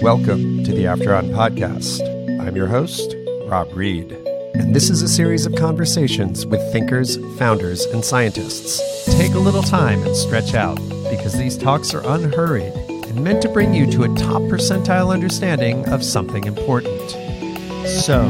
Welcome to the After On podcast. I'm your host, Rob Reed, and this is a series of conversations with thinkers, founders, and scientists. Take a little time and stretch out, because these talks are unhurried and meant to bring you to a top percentile understanding of something important. So,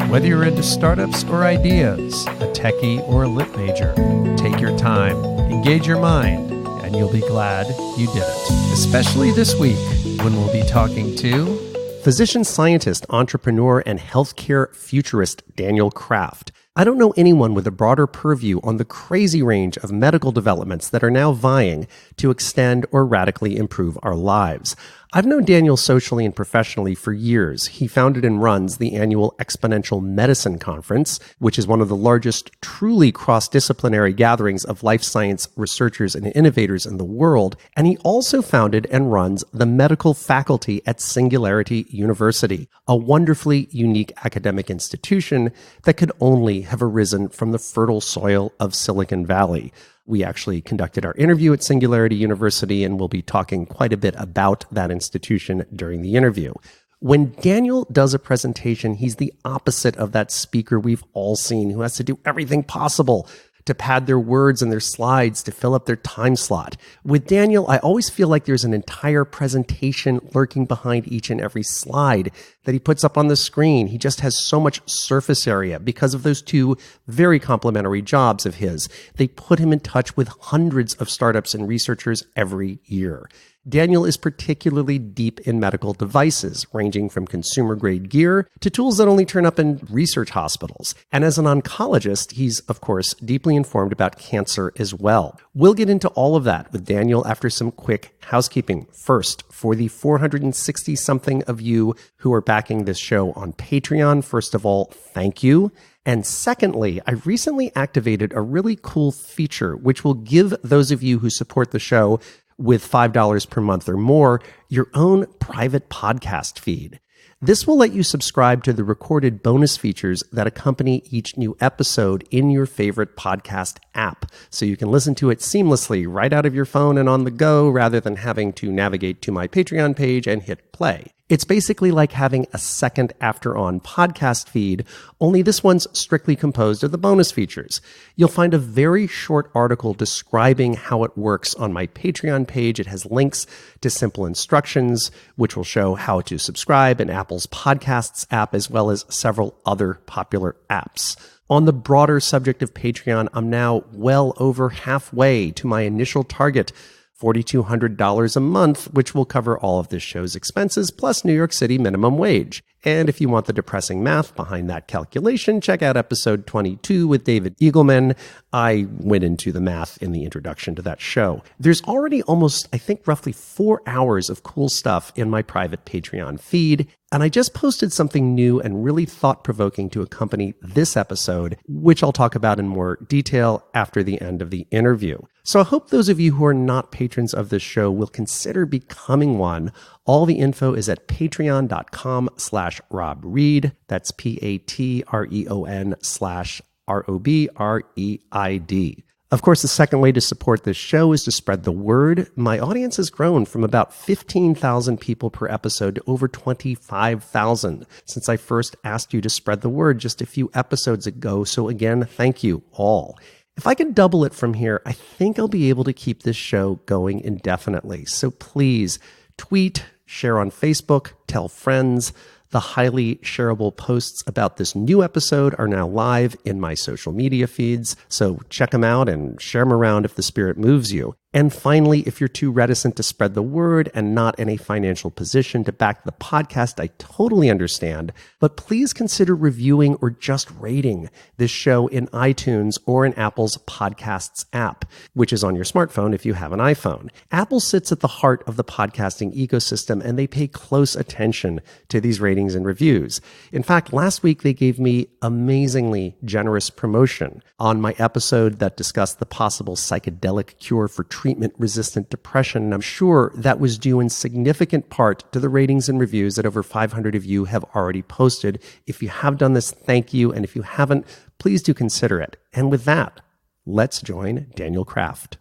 whether you're into startups or ideas, a techie or a lit major, take your time, engage your mind, and you'll be glad you did it. Especially this week, when we'll be talking to physician scientist, entrepreneur, and healthcare futurist Daniel Kraft. I don't know anyone with a broader purview on the crazy range of medical developments that are now vying to extend or radically improve our lives. I've known Daniel socially and professionally for years. He founded and runs the annual Exponential Medicine conference, which is one of the largest truly cross-disciplinary gatherings of life science researchers and innovators in the world. And he also founded and runs the medical faculty at Singularity University, a wonderfully unique academic institution that could only have arisen from the fertile soil of Silicon Valley. We actually conducted our interview at Singularity University, and we'll be talking quite a bit about that institution during the interview. When Daniel does a presentation, he's the opposite of that speaker we've all seen who has to do everything possible to pad their words and their slides to fill up their time slot. With Daniel, I always feel like there's an entire presentation lurking behind each and every slide that he puts up on the screen. He just has so much surface area because of those two very complementary jobs of his. They put him in touch with hundreds of startups and researchers every year. Daniel is particularly deep in medical devices, ranging from consumer-grade gear to tools that only turn up in research hospitals. And as an oncologist, he's, of course, deeply informed about cancer as well. We'll get into all of that with Daniel after some quick housekeeping. First, for the 460-something of you who are backing this show on Patreon, first of all, thank you. And secondly, I recently activated a really cool feature which will give those of you who support the show with $5 per month or more, your own private podcast feed. This will let you subscribe to the recorded bonus features that accompany each new episode in your favorite podcast app, so you can listen to it seamlessly right out of your phone and on the go rather than having to navigate to my Patreon page and hit play. It's basically like having a second After On podcast feed, only this one's strictly composed of the bonus features. You'll find a very short article describing how it works on my Patreon page. It has links to simple instructions, which will show how to subscribe in Apple's Podcasts app, as well as several other popular apps. On the broader subject of Patreon, I'm now well over halfway to my initial target, $4,200 a month, which will cover all of this show's expenses, plus New York City minimum wage. And if you want the depressing math behind that calculation, check out episode 22 with David Eagleman. I went into the math in the introduction to that show. There's already almost, I think, roughly 4 hours of cool stuff in my private Patreon feed. And I just posted something new and really thought-provoking to accompany this episode, which I'll talk about in more detail after the end of the interview. So I hope those of you who are not patrons of this show will consider becoming one. All the info is at patreon.com/Rob Reed. That's patreon.com/ROBREID. Of course, the second way to support this show is to spread the word. My audience has grown from about 15,000 people per episode to over 25,000 since I first asked you to spread the word just a few episodes ago. So again, thank you all. If I can double it from here, I think I'll be able to keep this show going indefinitely. So please tweet, share on Facebook, tell friends. The highly shareable posts about this new episode are now live in my social media feeds, so check them out and share them around if the spirit moves you. And finally, if you're too reticent to spread the word and not in a financial position to back the podcast, I totally understand, but please consider reviewing or just rating this show in iTunes or in Apple's Podcasts app, which is on your smartphone if you have an iPhone. Apple sits at the heart of the podcasting ecosystem, and they pay close attention to these ratings and reviews. In fact, last week they gave me amazingly generous promotion on my episode that discussed the possible psychedelic cure for treatment-resistant depression, and I'm sure that was due in significant part to the ratings and reviews that over 500 of you have already posted. If you have done this, thank you, and if you haven't, please do consider it. And with that, let's join Daniel Kraft.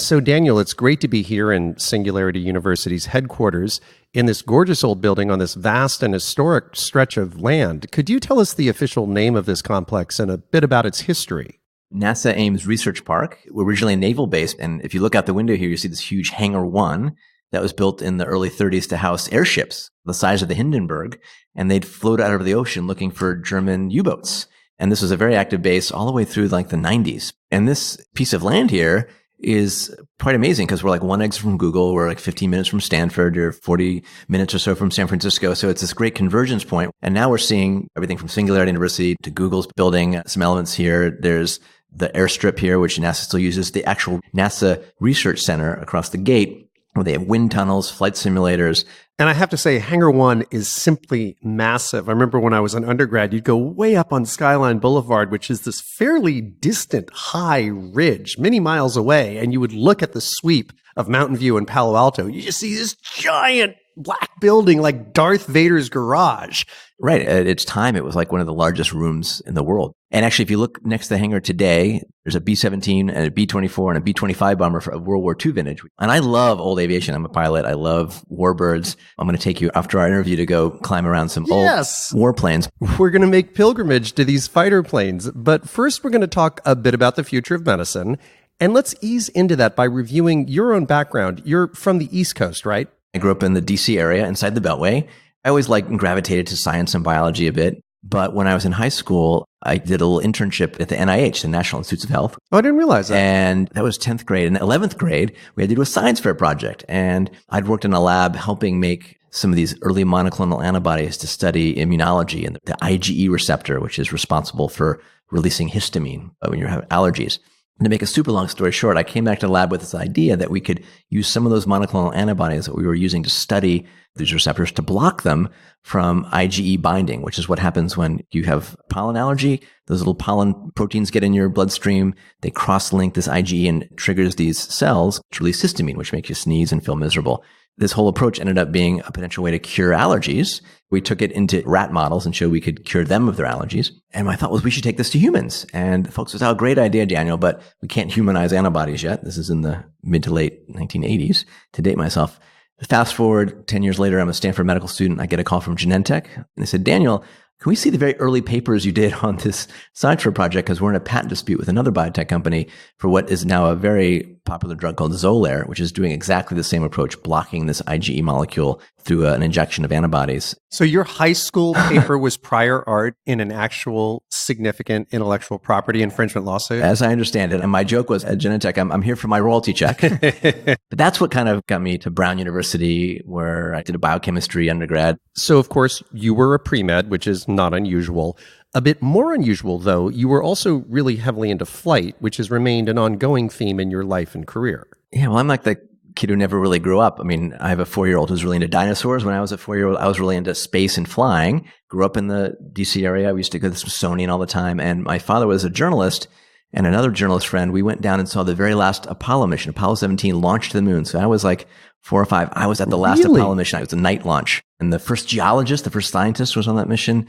So, Daniel, it's great to be here in Singularity University's headquarters in this gorgeous old building on this vast and historic stretch of land. Could you tell us the official name of this complex and a bit about its history? NASA Ames Research Park, originally a naval base. And if you look out the window here, you see this huge Hangar 1 that was built in the early 30s to house airships the size of the Hindenburg. And they'd float out over the ocean looking for German U-boats. And this was a very active base all the way through like the 90s. And this piece of land here is quite amazing because we're like one exit from Google. We're like 15 minutes from Stanford or 40 minutes or so from San Francisco. So it's this great convergence point. And now we're seeing everything from Singularity University to Google's building some elements here. There's the airstrip here, which NASA still uses, the actual NASA Research Center across the gate, where they have wind tunnels, flight simulators. And I have to say, Hangar 1 is simply massive. I remember when I was an undergrad, you'd go way up on Skyline Boulevard, which is this fairly distant high ridge, many miles away, and you would look at the sweep of Mountain View and Palo Alto. You just see this giant black building like Darth Vader's garage. Right. At its time, it was like one of the largest rooms in the world. And actually, if you look next to the hangar today, there's a B-17 and a B-24 and a B-25 bomber for a World War II vintage. And I love old aviation. I'm a pilot. I love warbirds. I'm going to take you after our interview to go climb around some old warplanes. We're going to make pilgrimage to these fighter planes. But first, we're going to talk a bit about the future of medicine. And let's ease into that by reviewing your own background. You're from the East Coast, right? I grew up in the DC area inside the Beltway. I always liked and gravitated to science and biology a bit. But when I was in high school, I did a little internship at the NIH, the National Institutes of Health. Oh, I didn't realize that. And that was 10th grade. In 11th grade, we had to do a science fair project. And I'd worked in a lab helping make some of these early monoclonal antibodies to study immunology and the IgE receptor, which is responsible for releasing histamine when you have allergies. And to make a super long story short, I came back to the lab with this idea that we could use some of those monoclonal antibodies that we were using to study these receptors to block them from IgE binding, which is what happens when you have pollen allergy. Those little pollen proteins get in your bloodstream. They cross-link this IgE and triggers these cells to release histamine, which makes you sneeze and feel miserable. This whole approach ended up being a potential way to cure allergies. We took it into rat models and showed we could cure them of their allergies. And my thought was we should take this to humans. And folks was, oh, great idea, Daniel, but we can't humanize antibodies yet. This is in the mid to late 1980s, to date myself. Fast forward 10 years later, I'm a Stanford medical student. I get a call from Genentech. And they said, Daniel, can we see the very early papers you did on this science fair project? Because we're in a patent dispute with another biotech company for what is now a very popular drug called Xolair, which is doing exactly the same approach, blocking this IgE molecule through an injection of antibodies. So your high school paper was prior art in an actual significant intellectual property infringement lawsuit? As I understand it. And my joke was at Genentech, I'm here for my royalty check. But that's what kind of got me to Brown University, where I did a biochemistry undergrad. So, of course, you were a pre-med, which is not unusual. A bit more unusual, though, you were also really heavily into flight, which has remained an ongoing theme in your life and career. Yeah, well, I'm like the kid who never really grew up. I mean, I have a 4-year-old who's really into dinosaurs. When I was a 4-year-old, I was really into space and flying. Grew up in the DC area. We used to go to the Smithsonian all the time. And my father was a journalist, and another journalist friend. We went down and saw the very last Apollo mission. Apollo 17 launched to the moon. So I was like 4 or 5. I was at the last Apollo mission. It was a night launch. And the first geologist, the first scientist was on that mission.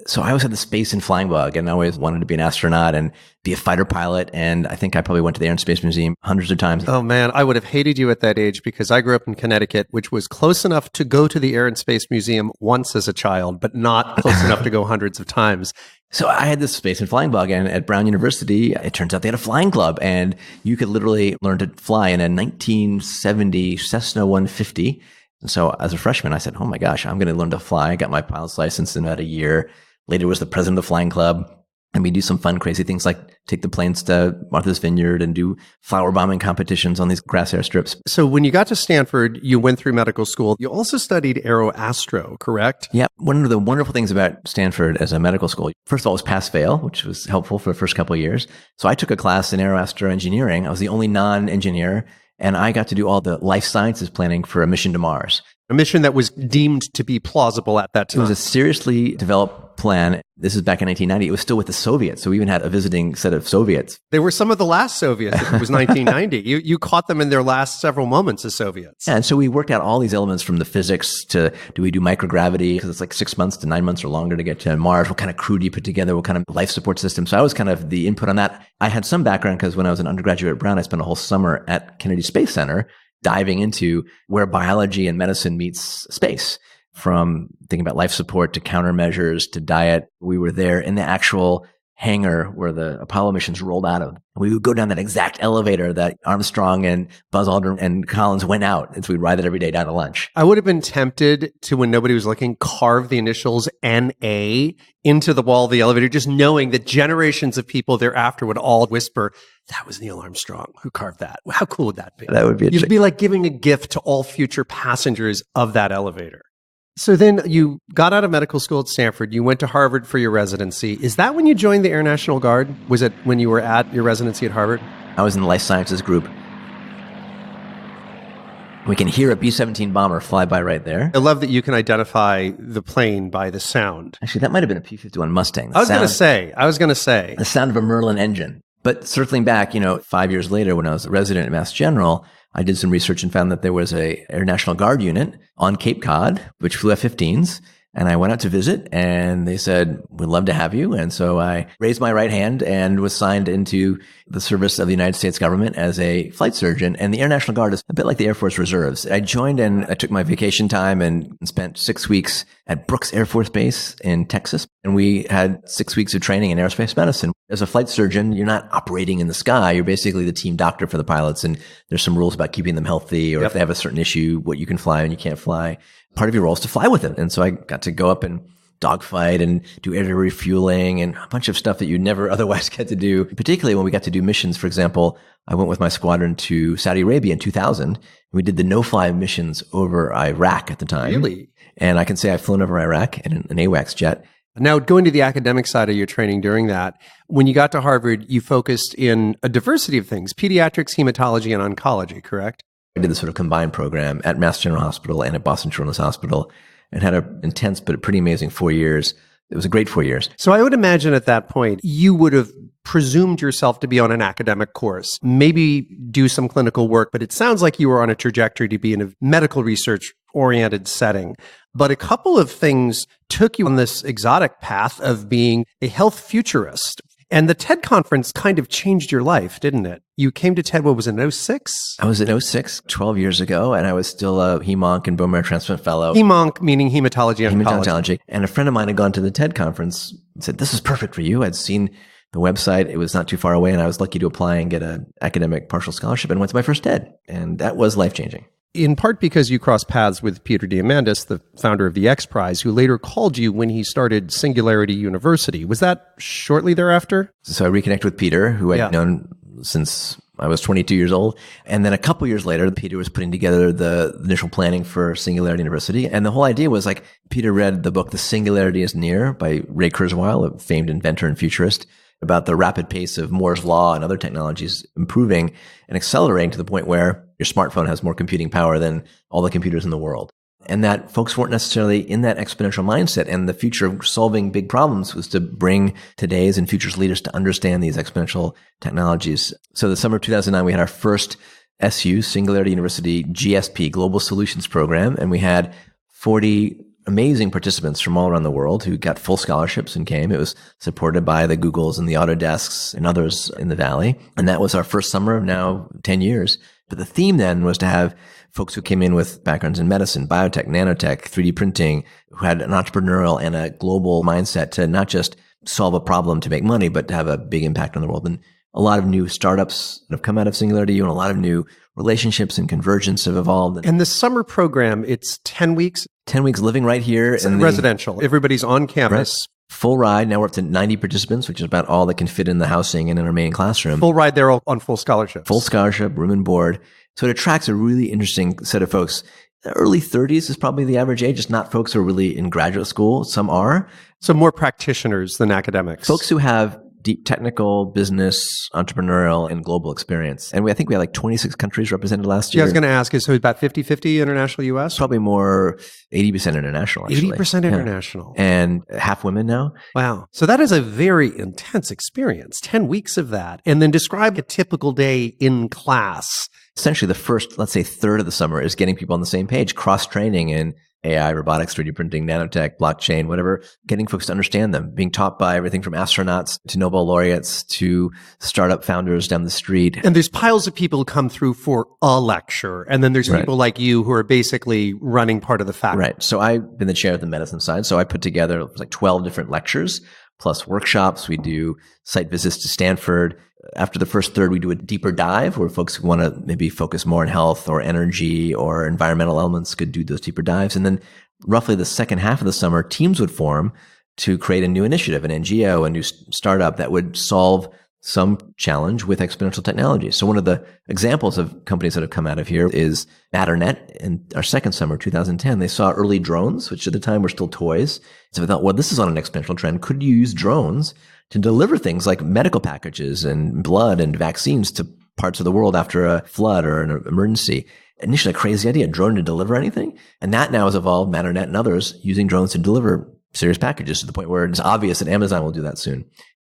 So I always had the space and flying bug, and I always wanted to be an astronaut and be a fighter pilot. And I think I probably went to the Air and Space Museum hundreds of times. Oh man, I would have hated you at that age because I grew up in Connecticut, which was close enough to go to the Air and Space Museum once as a child, but not close enough to go hundreds of times. So I had this space and flying bug, and at Brown University, it turns out they had a flying club, and you could literally learn to fly in a 1970 Cessna 150. And so as a freshman, I said, oh my gosh, I'm going to learn to fly. I got my pilot's license in about a year. Later was the president of the flying club. And we do some fun, crazy things like take the planes to Martha's Vineyard and do flower bombing competitions on these grass airstrips. So when you got to Stanford, you went through medical school. You also studied aeroastro, correct? Yeah. One of the wonderful things about Stanford as a medical school, first of all, was pass-fail, which was helpful for the first couple of years. So I took a class in aeroastro engineering. I was the only non-engineer. And I got to do all the life sciences planning for a mission to Mars. A mission that was deemed to be plausible at that It time. was a seriously developed plan. This is back in 1990. It was still with the Soviets. So we even had a visiting set of Soviets. They were some of the last Soviets. It was 1990. You caught them in their last several moments as Soviets. And so we worked out all these elements from the physics to, do we do microgravity? Because it's like 6 months to 9 months or longer to get to Mars. What kind of crew do you put together? What kind of life support system? So I was kind of the input on that. I had some background because when I was an undergraduate at Brown, I spent a whole summer at Kennedy Space Center diving into where biology and medicine meets space. From thinking about life support to countermeasures to diet. We were there in the actual hangar where the Apollo missions rolled out of. We would go down that exact elevator that Armstrong and Buzz Aldrin and Collins went out. And so we'd ride that every day down to lunch. I would have been tempted to, when nobody was looking, carve the initials NA into the wall of the elevator, just knowing that generations of people thereafter would all whisper, that was Neil Armstrong who carved that. How cool would that be? That would be You'd be like giving a gift to all future passengers of that elevator. So then you got out of medical school at Stanford. You went to Harvard for your residency. Is that when you joined the Air National Guard? Was it when you were at your residency at Harvard? I was in the life sciences group. We can hear a B-17 bomber fly by right there. I love that you can identify the plane by the sound. Actually, that might have been a P-51 Mustang. I was going to say. The sound of a Merlin engine. But circling back, 5 years later when I was a resident at Mass General, I did some research and found that there was a Air National Guard unit on Cape Cod, which flew F-15s. And I went out to visit and they said, we'd love to have you. And so I raised my right hand and was signed into the service of the United States government as a flight surgeon. And the Air National Guard is a bit like the Air Force Reserves. I joined and I took my vacation time and spent 6 weeks at Brooks Air Force Base in Texas. And we had 6 weeks of training in aerospace medicine. As a flight surgeon, you're not operating in the sky. You're basically the team doctor for the pilots. And there's some rules about keeping them healthy, or if they have a certain issue, what you can fly and you can't fly. Part of your role is to fly with it. And so I got to go up and dogfight and do air refueling and a bunch of stuff that you never otherwise get to do, particularly when we got to do missions. For example, I went with my squadron to Saudi Arabia in 2000. We did the no-fly missions over Iraq at the time. Really? And I can say I've flown over Iraq in an AWACS jet. Now, going to the academic side of your training during that, when you got to Harvard, you focused in a diversity of things, pediatrics, hematology, and oncology, correct? I did this sort of combined program at Mass General Hospital and at Boston Children's Hospital and had an intense but pretty amazing 4 years. It was a great 4 years. So I would imagine at that point, you would have presumed yourself to be on an academic course, maybe do some clinical work, but it sounds like you were on a trajectory to be in a medical research-oriented setting. But a couple of things took you on this exotic path of being a health futurist. And the TED conference kind of changed your life, didn't it? You came to TED, what was it, in 06? I was in 06, 12 years ago, and I was still a HEMONC and bone marrow transplant fellow. HEMONC meaning hematology and oncology. Hematology. And a friend of mine had gone to the TED conference and said, this is perfect for you. I'd seen the website. It was not too far away, and I was lucky to apply and get an academic partial scholarship and went to my first TED. And that was life-changing. In part because you crossed paths with Peter Diamandis, the founder of the Xprize, who later called you when he started Singularity University. Was that shortly thereafter? So I reconnected with Peter, who I'd known since I was 22 years old. And then a couple years later, Peter was putting together the initial planning for Singularity University. And the whole idea was like, Peter read the book, The Singularity is Near by Ray Kurzweil, a famed inventor and futurist, about the rapid pace of Moore's law and other technologies improving and accelerating to the point where your smartphone has more computing power than all the computers in the world. And that folks weren't necessarily in that exponential mindset. And the future of solving big problems was to bring today's and future's leaders to understand these exponential technologies. So the summer of 2009, we had our first SU, Singularity University GSP, Global Solutions Program. And we had 40 amazing participants from all around the world who got full scholarships and came. It was supported by the Googles and the Autodesks and others in the Valley. And that was our first summer of now 10 years. But the theme then was to have folks who came in with backgrounds in medicine, biotech, nanotech, 3D printing, who had an entrepreneurial and a global mindset to not just solve a problem to make money, but to have a big impact on the world. And a lot of new startups that have come out of Singularity and a lot of new relationships and convergence have evolved. And the summer program, it's 10 weeks? 10 weeks living right here. It's residential. Everybody's on campus. Right. Full ride. Now we're up to 90 participants, which is about all that can fit in the housing and in our main classroom. Full ride there on full scholarship. Full scholarship, room and board. So it attracts a really interesting set of folks. The early 30s is probably the average age. It's not folks who are really in graduate school. Some are. So more practitioners than academics. Folks who have deep technical, business, entrepreneurial, and global experience. And I think we had like 26 countries represented last year. Yeah, I was going to ask, so about 50-50 international U.S.? Probably more 80% international, actually. 80% international. Yeah. And half women now. Wow. So that is a very intense experience, 10 weeks of that. And then describe a typical day in class. Essentially, the first, let's say, third of the summer is getting people on the same page, cross-training in AI, robotics, 3D printing, nanotech, blockchain, whatever, getting folks to understand them, being taught by everything from astronauts to Nobel laureates to startup founders down the street. And there's piles of people who come through for a lecture. And then there's people like you who are basically running part of the faculty. Right. So I've been the chair of the medicine side. So I put together like 12 different lectures plus workshops. We do site visits to Stanford. After the first third, we do a deeper dive where folks who want to maybe focus more on health or energy or environmental elements could do those deeper dives. And then roughly the second half of the summer, teams would form to create a new initiative, an NGO, a new startup that would solve some challenge with exponential technology. So one of the examples of companies that have come out of here is Matternet. In our second summer, 2010, they saw early drones, which at the time were still toys. So they thought, well, this is on an exponential trend. Could you use drones to deliver things like medical packages and blood and vaccines to parts of the world after a flood or an emergency? Initially a crazy idea, a drone to deliver anything. And that now has evolved, Matternet and others using drones to deliver serious packages to the point where it's obvious that Amazon will do that soon.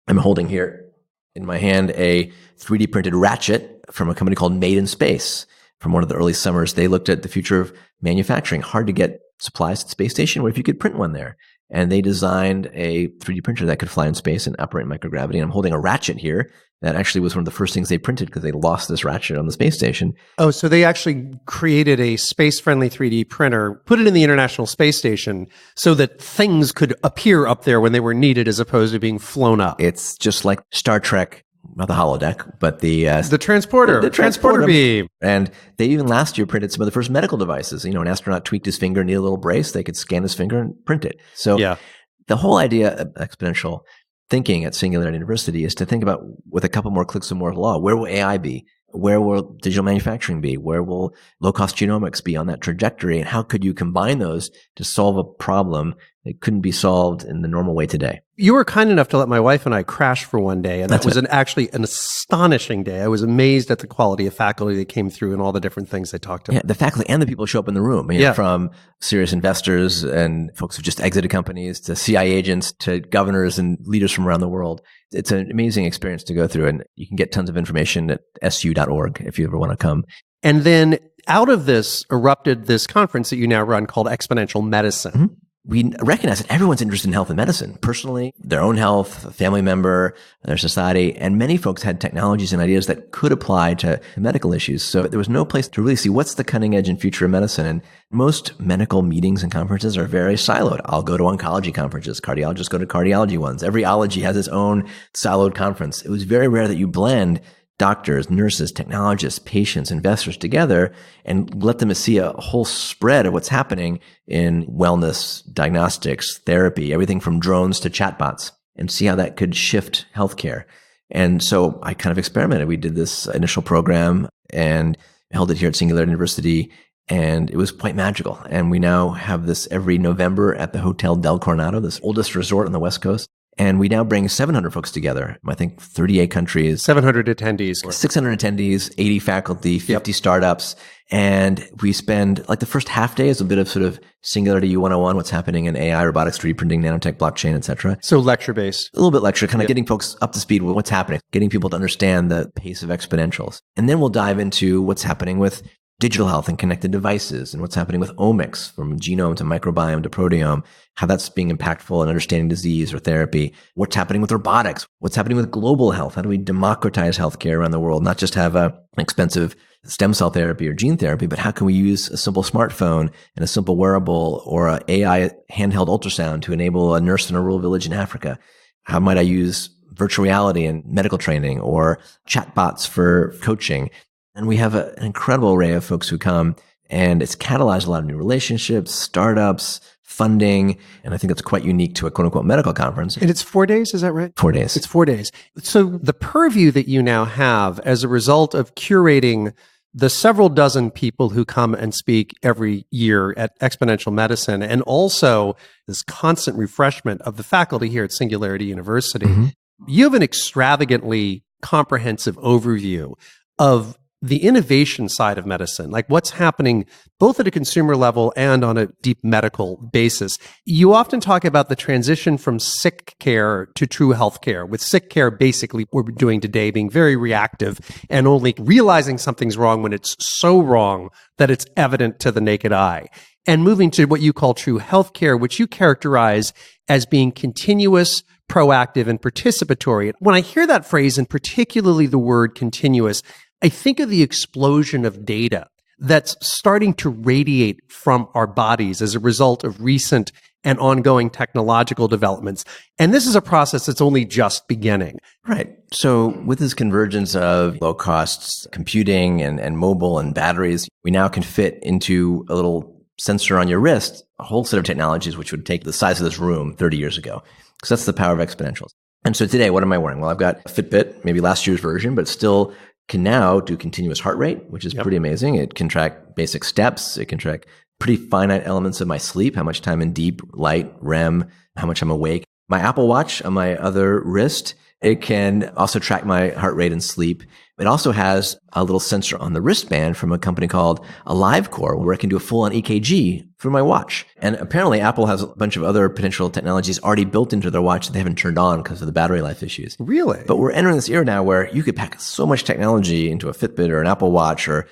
I'm holding here in my hand a 3D printed ratchet from a company called Made in Space. From one of the early summers, they looked at the future of manufacturing. Hard to get supplies to the space station. What if you could print one there? And they designed a 3D printer that could fly in space and operate in microgravity. And I'm holding a ratchet here that actually was one of the first things they printed because they lost this ratchet on the space station. Oh, so they actually created a space-friendly 3D printer, put it in the International Space Station so that things could appear up there when they were needed as opposed to being flown up. It's just like Star Trek, not the holodeck, but the transporter, the transporter beam. And they even last year printed some of the first medical devices. You know, an astronaut tweaked his finger, needed a little brace. They could scan his finger and print it. So the whole idea of exponential thinking at Singularity University is to think about, with a couple more clicks of Moore's law, where will AI be? Where will digital manufacturing be? Where will low-cost genomics be on that trajectory? And how could you combine those to solve a problem that couldn't be solved in the normal way today? You were kind enough to let my wife and I crash for one day, and that was actually an astonishing day. I was amazed at the quality of faculty that came through and all the different things they talked about. Yeah, the faculty and the people show up in the room, from serious investors and folks who just exited companies to CIA agents to governors and leaders from around the world. It's an amazing experience to go through, and you can get tons of information at su.org if you ever want to come. And then out of this erupted this conference that you now run called Exponential Medicine. Mm-hmm. We recognize that everyone's interested in health and medicine, personally, their own health, a family member, their society, and many folks had technologies and ideas that could apply to medical issues. So there was no place to really see what's the cutting edge and future of medicine. And most medical meetings and conferences are very siloed. I'll go to oncology conferences. Cardiologists go to cardiology ones. Every ology has its own siloed conference. It was very rare that you blend doctors, nurses, technologists, patients, investors together and let them see a whole spread of what's happening in wellness, diagnostics, therapy, everything from drones to chatbots, and see how that could shift healthcare. And so I kind of experimented. We did this initial program and held it here at Singularity University, and it was quite magical. And we now have this every November at the Hotel Del Coronado, this oldest resort on the West Coast. And we now bring 700 folks together, I think 38 countries. 700 attendees. 600 attendees, 80 faculty, 50 startups. And we spend, like the first half day is a bit of sort of Singularity U101, what's happening in AI, robotics, 3D printing, nanotech, blockchain, et cetera. So lecture-based. A little bit lecture, kind of getting folks up to speed with what's happening, getting people to understand the pace of exponentials. And then we'll dive into what's happening with digital health and connected devices and what's happening with omics, from genome to microbiome to proteome, how that's being impactful in understanding disease or therapy, what's happening with robotics, what's happening with global health, how do we democratize healthcare around the world, not just have an expensive stem cell therapy or gene therapy, but how can we use a simple smartphone and a simple wearable or an AI handheld ultrasound to enable a nurse in a rural village in Africa? How might I use virtual reality in medical training or chatbots for coaching? And we have an incredible array of folks who come, and it's catalyzed a lot of new relationships, startups, funding, and I think it's quite unique to a quote-unquote medical conference. And it's 4 days, is that right? 4 days. It's 4 days. So the purview that you now have as a result of curating the several dozen people who come and speak every year at Exponential Medicine, and also this constant refreshment of the faculty here at Singularity University, You have an extravagantly comprehensive overview of the innovation side of medicine, like what's happening both at a consumer level and on a deep medical basis. You often talk about the transition from sick care to true health care, with sick care basically what we're doing today being very reactive and only realizing something's wrong when it's so wrong that it's evident to the naked eye. And moving to what you call true health care, which you characterize as being continuous, proactive, and participatory. When I hear that phrase, and particularly the word continuous, I think of the explosion of data that's starting to radiate from our bodies as a result of recent and ongoing technological developments. And this is a process that's only just beginning. Right. So with this convergence of low costs computing and mobile and batteries, we now can fit into a little sensor on your wrist a whole set of technologies which would take the size of this room 30 years ago. Because that's the power of exponentials. And so today, what am I wearing? Well, I've got a Fitbit, maybe last year's version, but still can now do continuous heart rate, which is pretty amazing. It can track basic steps. It can track pretty finite elements of my sleep, how much time in deep, light, REM, how much I'm awake. My Apple Watch on my other wrist, it can also track my heart rate and sleep. It also has a little sensor on the wristband from a company called AliveCore, where I can do a full-on EKG through my watch. And apparently Apple has a bunch of other potential technologies already built into their watch that they haven't turned on because of the battery life issues. Really? But we're entering this era now where you could pack so much technology into a Fitbit or an Apple Watch or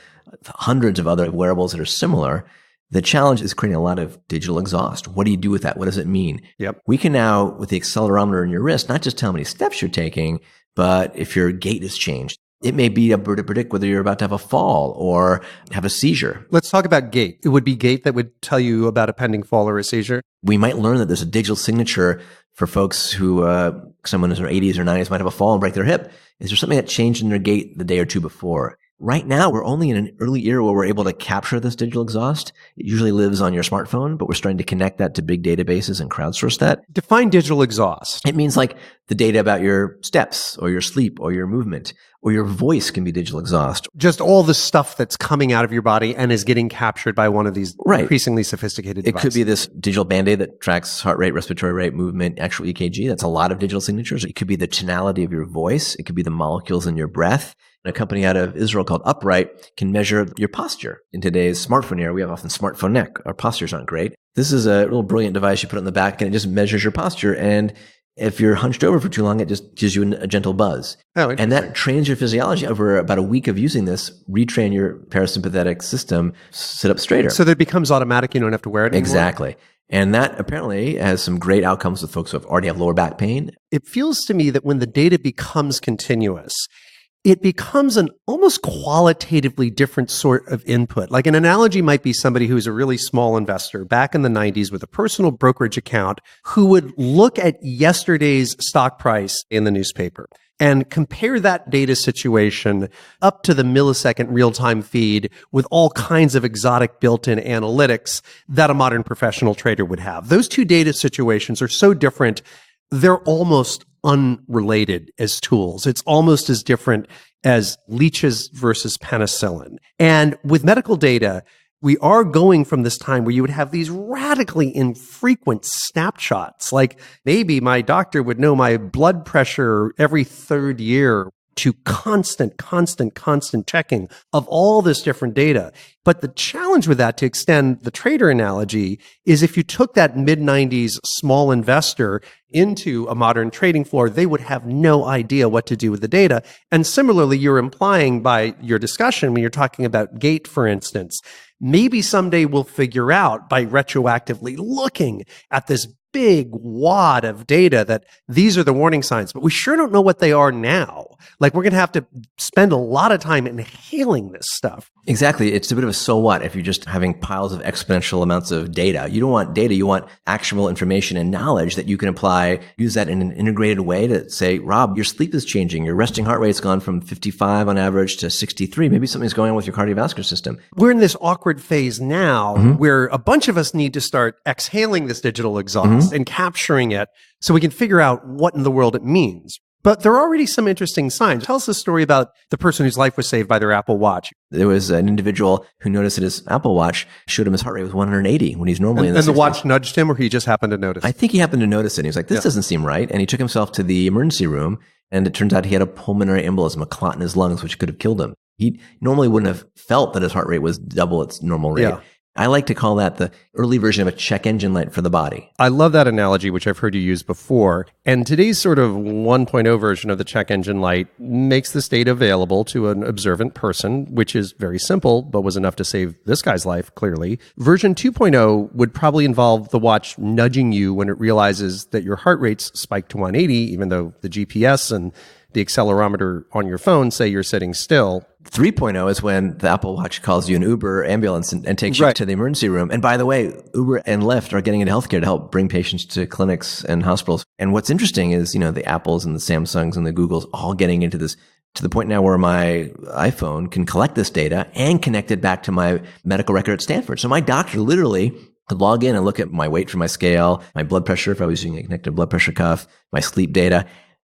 hundreds of other wearables that are similar. The challenge is creating a lot of digital exhaust. What do you do with that? What does it mean? We can now, with the accelerometer in your wrist, not just tell how many steps you're taking, but if your gait has changed. It may be able to predict whether you're about to have a fall or have a seizure. Let's talk about gait. It would be gait that would tell you about a pending fall or a seizure. We might learn that there's a digital signature for folks who, someone in their 80s or 90s might have a fall and break their hip. Is there something that changed in their gait the day or two before? Right now, we're only in an early era where we're able to capture this digital exhaust. It usually lives on your smartphone, but we're starting to connect that to big databases and crowdsource that. Define digital exhaust. It means like the data about your steps or your sleep or your movement or your voice can be digital exhaust. Just all the stuff that's coming out of your body and is getting captured by one of these increasingly sophisticated devices. It could be this digital Band-Aid that tracks heart rate, respiratory rate, movement, actual EKG. That's a lot of digital signatures. It could be the tonality of your voice. It could be the molecules in your breath. A company out of Israel called Upright can measure your posture. In today's smartphone era, we have often smartphone neck. Our postures aren't great. This is a little brilliant device you put on the back and it just measures your posture. And if you're hunched over for too long, it just gives you a gentle buzz. And that trains your physiology. Over about a week of using this, retrain your parasympathetic system, sit up straighter. So that it becomes automatic. You don't have to wear it anymore? Exactly. And that apparently has some great outcomes with folks who already have lower back pain. It feels to me that when the data becomes continuous, it becomes an almost qualitatively different sort of input. Like an analogy might be somebody who's a really small investor back in the 90s with a personal brokerage account who would look at yesterday's stock price in the newspaper and compare that data situation up to the millisecond real-time feed with all kinds of exotic built-in analytics that a modern professional trader would have. Those two data situations are so different, they're almost unrelated as tools. It's almost as different as leeches versus penicillin. And with medical data, we are going from this time where you would have these radically infrequent snapshots. Like maybe my doctor would know my blood pressure every third year, to constant checking of all this different data. But the challenge with that, to extend the trader analogy, is if you took that mid-90s small investor into a modern trading floor, they would have no idea what to do with the data. And similarly, you're implying by your discussion, when you're talking about gait, for instance, maybe someday we'll figure out by retroactively looking at this big wad of data that these are the warning signs, but we sure don't know what they are now. Like we're going to have to spend a lot of time inhaling this stuff. Exactly. It's a bit of a so what if you're just having piles of exponential amounts of data. You don't want data. You want actionable information and knowledge that you can apply, use that in an integrated way to say, Rob, your sleep is changing. Your resting heart rate's gone from 55 on average to 63. Maybe something's going on with your cardiovascular system. We're in this awkward phase now where a bunch of us need to start exhaling this digital exhaust and capturing it so we can figure out what in the world it means. But there are already some interesting signs. Tell us a story about the person whose life was saved by their Apple Watch. There was an individual who noticed that his Apple Watch showed him his heart rate was 180 when he's normally in the 60s. And the watch nudged him, or he just happened to notice? I think he happened to notice it. He was like, this doesn't seem right. And he took himself to the emergency room, and it turns out he had a pulmonary embolism, a clot in his lungs, which could have killed him. He normally wouldn't have felt that his heart rate was double its normal rate. Yeah. I like to call that the early version of a check engine light for the body. I love that analogy, which I've heard you use before. And today's sort of 1.0 version of the check engine light makes this data available to an observant person, which is very simple, but was enough to save this guy's life, clearly. Version 2.0 would probably involve the watch nudging you when it realizes that your heart rate's spiked to 180, even though the GPS and the accelerometer on your phone say you're sitting still. 3.0 is when the Apple Watch calls you an Uber ambulance and takes you to the emergency room. And by the way, Uber and Lyft are getting into healthcare to help bring patients to clinics and hospitals. And what's interesting is, the Apples and the Samsungs and the Googles all getting into this to the point now where my iPhone can collect this data and connect it back to my medical record at Stanford. So my doctor literally could log in and look at my weight for my scale, my blood pressure if I was using a connected blood pressure cuff, my sleep data.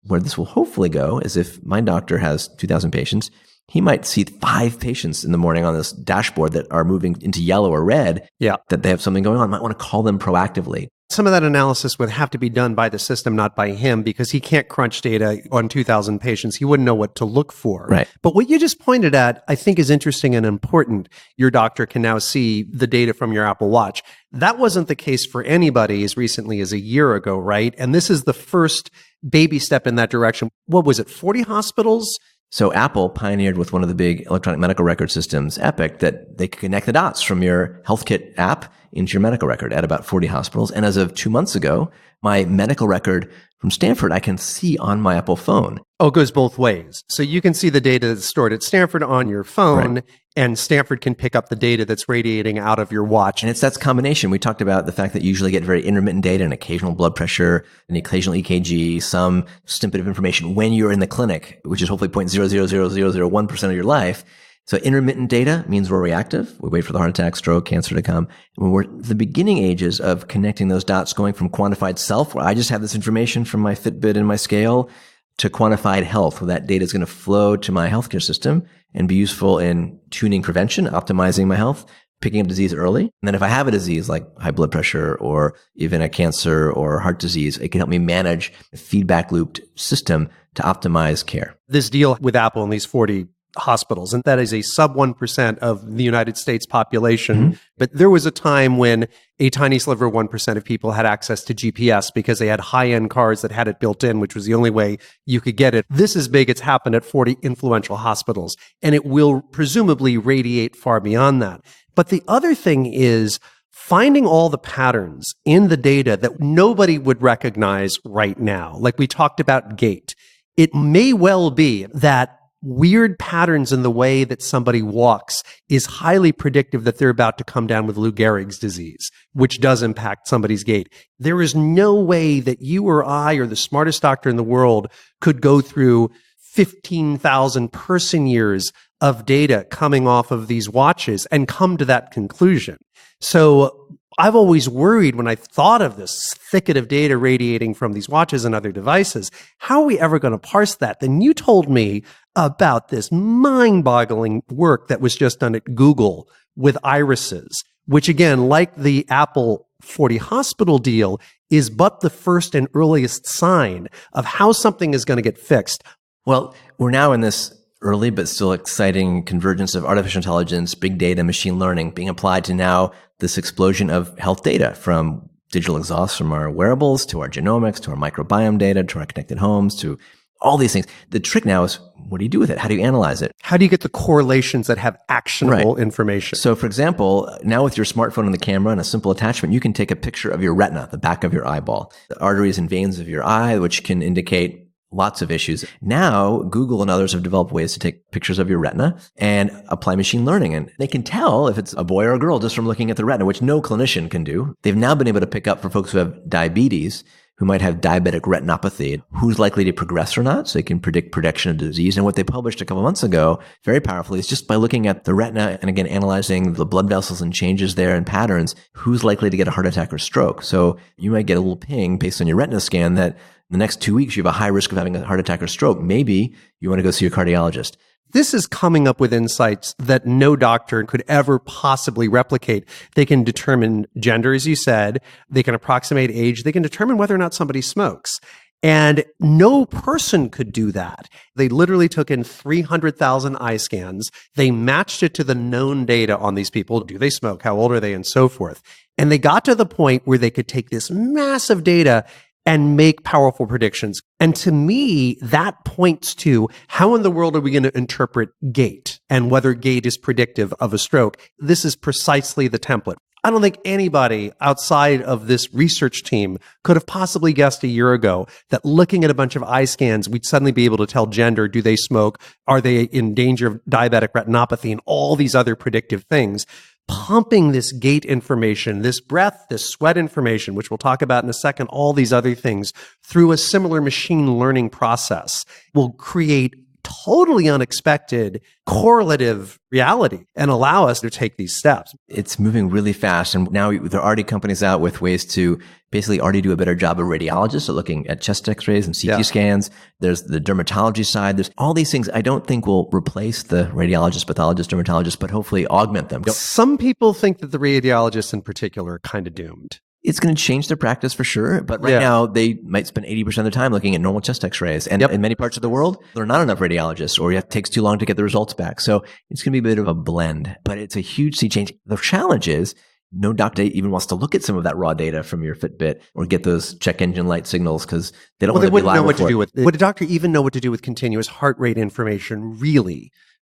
Where this will hopefully go is if my doctor has 2,000 patients, he might see 5 patients in the morning on this dashboard that are moving into yellow or red, that they have something going on. Might want to call them proactively. Some of that analysis would have to be done by the system, not by him, because he can't crunch data on 2,000 patients. He wouldn't know what to look for. Right. But what you just pointed at, I think, is interesting and important. Your doctor can now see the data from your Apple Watch. That wasn't the case for anybody as recently as a year ago, right? And this is the first baby step in that direction. What was it, 40 hospitals? So Apple pioneered with one of the big electronic medical record systems, Epic, that they could connect the dots from your HealthKit app into your medical record at about 40 hospitals. And as of 2 months ago, my medical record from Stanford, I can see on my Apple phone. Oh, it goes both ways. So you can see the data that's stored at Stanford on your phone, and Stanford can pick up the data that's radiating out of your watch. And it's that combination. We talked about the fact that you usually get very intermittent data, an occasional blood pressure, an occasional EKG, some snippet of information when you're in the clinic, which is hopefully 0.0000001% of your life. So intermittent data means we're reactive. We wait for the heart attack, stroke, cancer to come. When we're at the beginning ages of connecting those dots, going from quantified self, where I just have this information from my Fitbit and my scale, to quantified health, where that data is going to flow to my healthcare system and be useful in tuning prevention, optimizing my health, picking up disease early. And then if I have a disease like high blood pressure or even a cancer or heart disease, it can help me manage a feedback looped system to optimize care. This deal with Apple and these 40 hospitals, and that is a sub 1% of the United States population. Mm-hmm. But there was a time when a tiny sliver of 1% of people had access to GPS because they had high-end cars that had it built in, which was the only way you could get it. This is big. It's happened at 40 influential hospitals, and it will presumably radiate far beyond that. But the other thing is finding all the patterns in the data that nobody would recognize right now. Like we talked about gait. It may well be that weird patterns in the way that somebody walks is highly predictive that they're about to come down with Lou Gehrig's disease, which does impact somebody's gait. There is no way that you or I or the smartest doctor in the world could go through 15,000 person years of data coming off of these watches and come to that conclusion. So I've always worried when I thought of this thicket of data radiating from these watches and other devices, how are we ever going to parse that? Then you told me about this mind-boggling work that was just done at Google with irises, which again, like the Apple 40 hospital deal, is but the first and earliest sign of how something is going to get fixed. Well, we're now in this early but still exciting convergence of artificial intelligence, big data, machine learning being applied to now this explosion of health data, from digital exhausts from our wearables to our genomics to our microbiome data to our connected homes to all these things. The trick now is, what do you do with it? How do you analyze it? How do you get the correlations that have actionable information? So for example, now with your smartphone and the camera and a simple attachment, you can take a picture of your retina, the back of your eyeball, the arteries and veins of your eye, which can indicate lots of issues. Now, Google and others have developed ways to take pictures of your retina and apply machine learning. And they can tell if it's a boy or a girl just from looking at the retina, which no clinician can do. They've now been able to pick up for folks who have diabetes, who might have diabetic retinopathy, who's likely to progress or not, so they can predict progression of disease. And what they published a couple months ago, very powerfully, is just by looking at the retina and again, analyzing the blood vessels and changes there and patterns, who's likely to get a heart attack or stroke. So you might get a little ping based on your retina scan that the next 2 weeks you have a high risk of having a heart attack or stroke. Maybe you want to go see a cardiologist. This is coming up with insights that no doctor could ever possibly replicate. They can determine gender, as you said. They can approximate age. They can determine whether or not somebody smokes. And no person could do that. They literally took in 300,000 eye scans. They matched it to the known data on these people. Do they smoke? How old are they? And so forth. And they got to the point where they could take this massive data and make powerful predictions. And to me, that points to how in the world are we going to interpret gait and whether gait is predictive of a stroke. This is precisely the template. I don't think anybody outside of this research team could have possibly guessed a year ago that looking at a bunch of eye scans, we'd suddenly be able to tell gender, do they smoke, are they in danger of diabetic retinopathy, and all these other predictive things. Pumping this gait information, this breath, this sweat information, which we'll talk about in a second, all these other things, through a similar machine learning process will create totally unexpected correlative reality and allow us to take these steps. It's moving really fast. And now there are already companies out with ways to basically already do a better job of radiologists, so looking at chest x-rays and CT scans. There's the dermatology side. There's all these things I don't think will replace the radiologist, pathologist, dermatologist, but hopefully augment them. Some people think that the radiologists in particular are kind of doomed. It's going to change their practice for sure. But right now, they might spend 80% of the time looking at normal chest x-rays. And in many parts of the world, there are not enough radiologists, or it takes too long to get the results back. So it's going to be a bit of a blend. But it's a huge sea change. The challenge is no doctor even wants to look at some of that raw data from your Fitbit or get those check engine light signals because they don't want to be liable for it. Would a doctor even know what to do with continuous heart rate information, really?